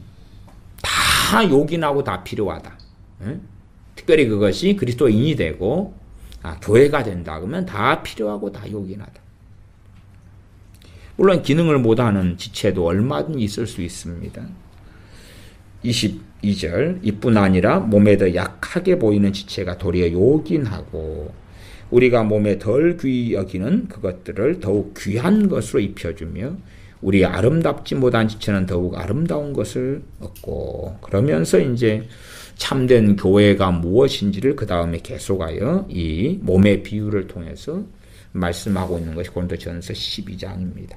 다 요긴하고 다 필요하다. 특별히 그것이 그리스도인이 되고 교회가 된다 그러면 다 필요하고 다 요긴하다. 물론 기능을 못하는 지체도 얼마든지 있을 수 있습니다. 22절 이뿐 아니라 몸에 더 약하게 보이는 지체가 도리어 요긴하고 우리가 몸에 덜 귀히 여기는 그것들을 더욱 귀한 것으로 입혀주며 우리 아름답지 못한 지체는 더욱 아름다운 것을 얻고 그러면서 이제 참된 교회가 무엇인지를 그 다음에 계속하여 이 몸의 비유를 통해서 말씀하고 있는 것이 고린도전서 12장입니다.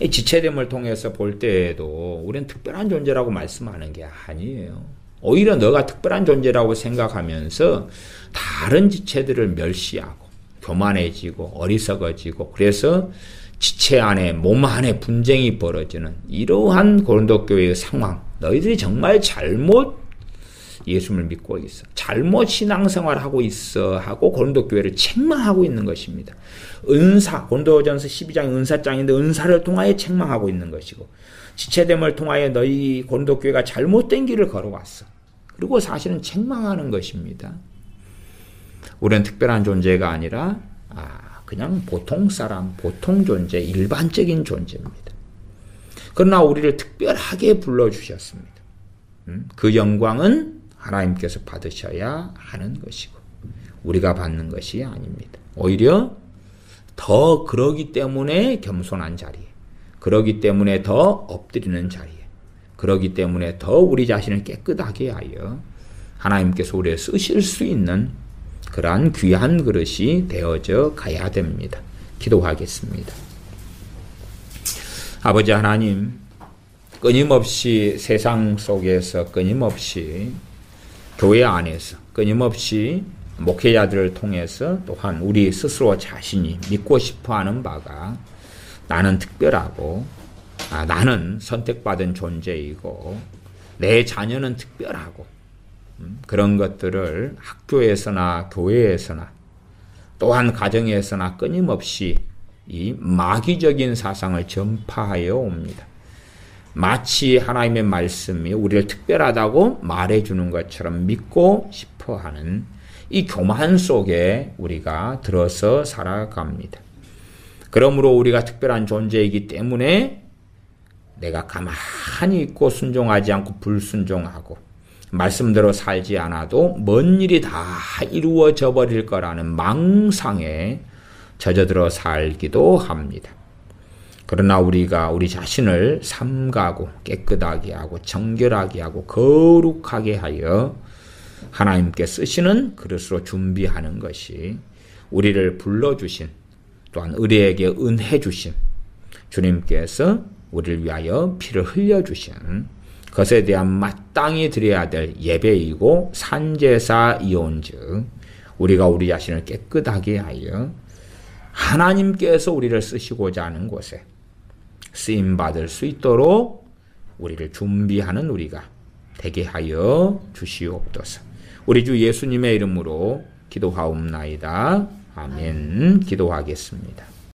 이 지체됨을 통해서 볼 때에도 우리는 특별한 존재라고 말씀하는 게 아니에요. 오히려 너가 특별한 존재라고 생각하면서 다른 지체들을 멸시하고 교만해지고 어리석어지고 그래서 지체 안에 몸 안에 분쟁이 벌어지는 이러한 고린도 교회의 상황, 너희들이 정말 잘못 예수를 믿고 있어, 잘못 신앙생활하고 있어 하고 고린도 교회를 책망하고 있는 것입니다. 은사, 고린도전서 12장이 은사장인데 은사를 통하여 책망하고 있는 것이고, 지체됨을 통하여 너희 고린도 교회가 잘못된 길을 걸어왔어. 그리고 사실은 책망하는 것입니다. 우리는 특별한 존재가 아니라 그냥 보통 사람, 보통 존재, 일반적인 존재입니다. 그러나 우리를 특별하게 불러주셨습니다. 그 영광은 하나님께서 받으셔야 하는 것이고 우리가 받는 것이 아닙니다. 오히려 더 그러기 때문에 겸손한 자리에, 그러기 때문에 더 엎드리는 자리에, 그러기 때문에 더 우리 자신을 깨끗하게 하여 하나님께서 우리를 쓰실 수 있는 그러한 귀한 그릇이 되어져 가야 됩니다. 기도하겠습니다. 아버지 하나님, 끊임없이 세상 속에서 끊임없이 교회 안에서 끊임없이 목회자들을 통해서 또한 우리 스스로 자신이 믿고 싶어하는 바가 나는 특별하고 나는 선택받은 존재이고 내 자녀는 특별하고 그런 것들을 학교에서나 교회에서나 또한 가정에서나 끊임없이 이 마귀적인 사상을 전파하여 옵니다. 마치 하나님의 말씀이 우리를 특별하다고 말해주는 것처럼 믿고 싶어하는 이 교만 속에 우리가 들어서 살아갑니다. 그러므로 우리가 특별한 존재이기 때문에 내가 가만히 있고 순종하지 않고 불순종하고 말씀대로 살지 않아도 먼 일이 다 이루어져 버릴 거라는 망상에 젖어들어 살기도 합니다. 그러나 우리가 우리 자신을 삼가고 깨끗하게 하고 정결하게 하고 거룩하게 하여 하나님께 쓰시는 그릇으로 준비하는 것이 우리를 불러주신 또한 우리에게 은혜 주신 주님께서 우리를 위하여 피를 흘려주신 것에 대한 마땅히 드려야 될 예배이고 산제사이온즉 우리가 우리 자신을 깨끗하게 하여 하나님께서 우리를 쓰시고자 하는 곳에 쓰임받을 수 있도록 우리를 준비하는 우리가 되게 하여 주시옵소서. 우리 주 예수님의 이름으로 기도하옵나이다. 아멘. 기도하겠습니다.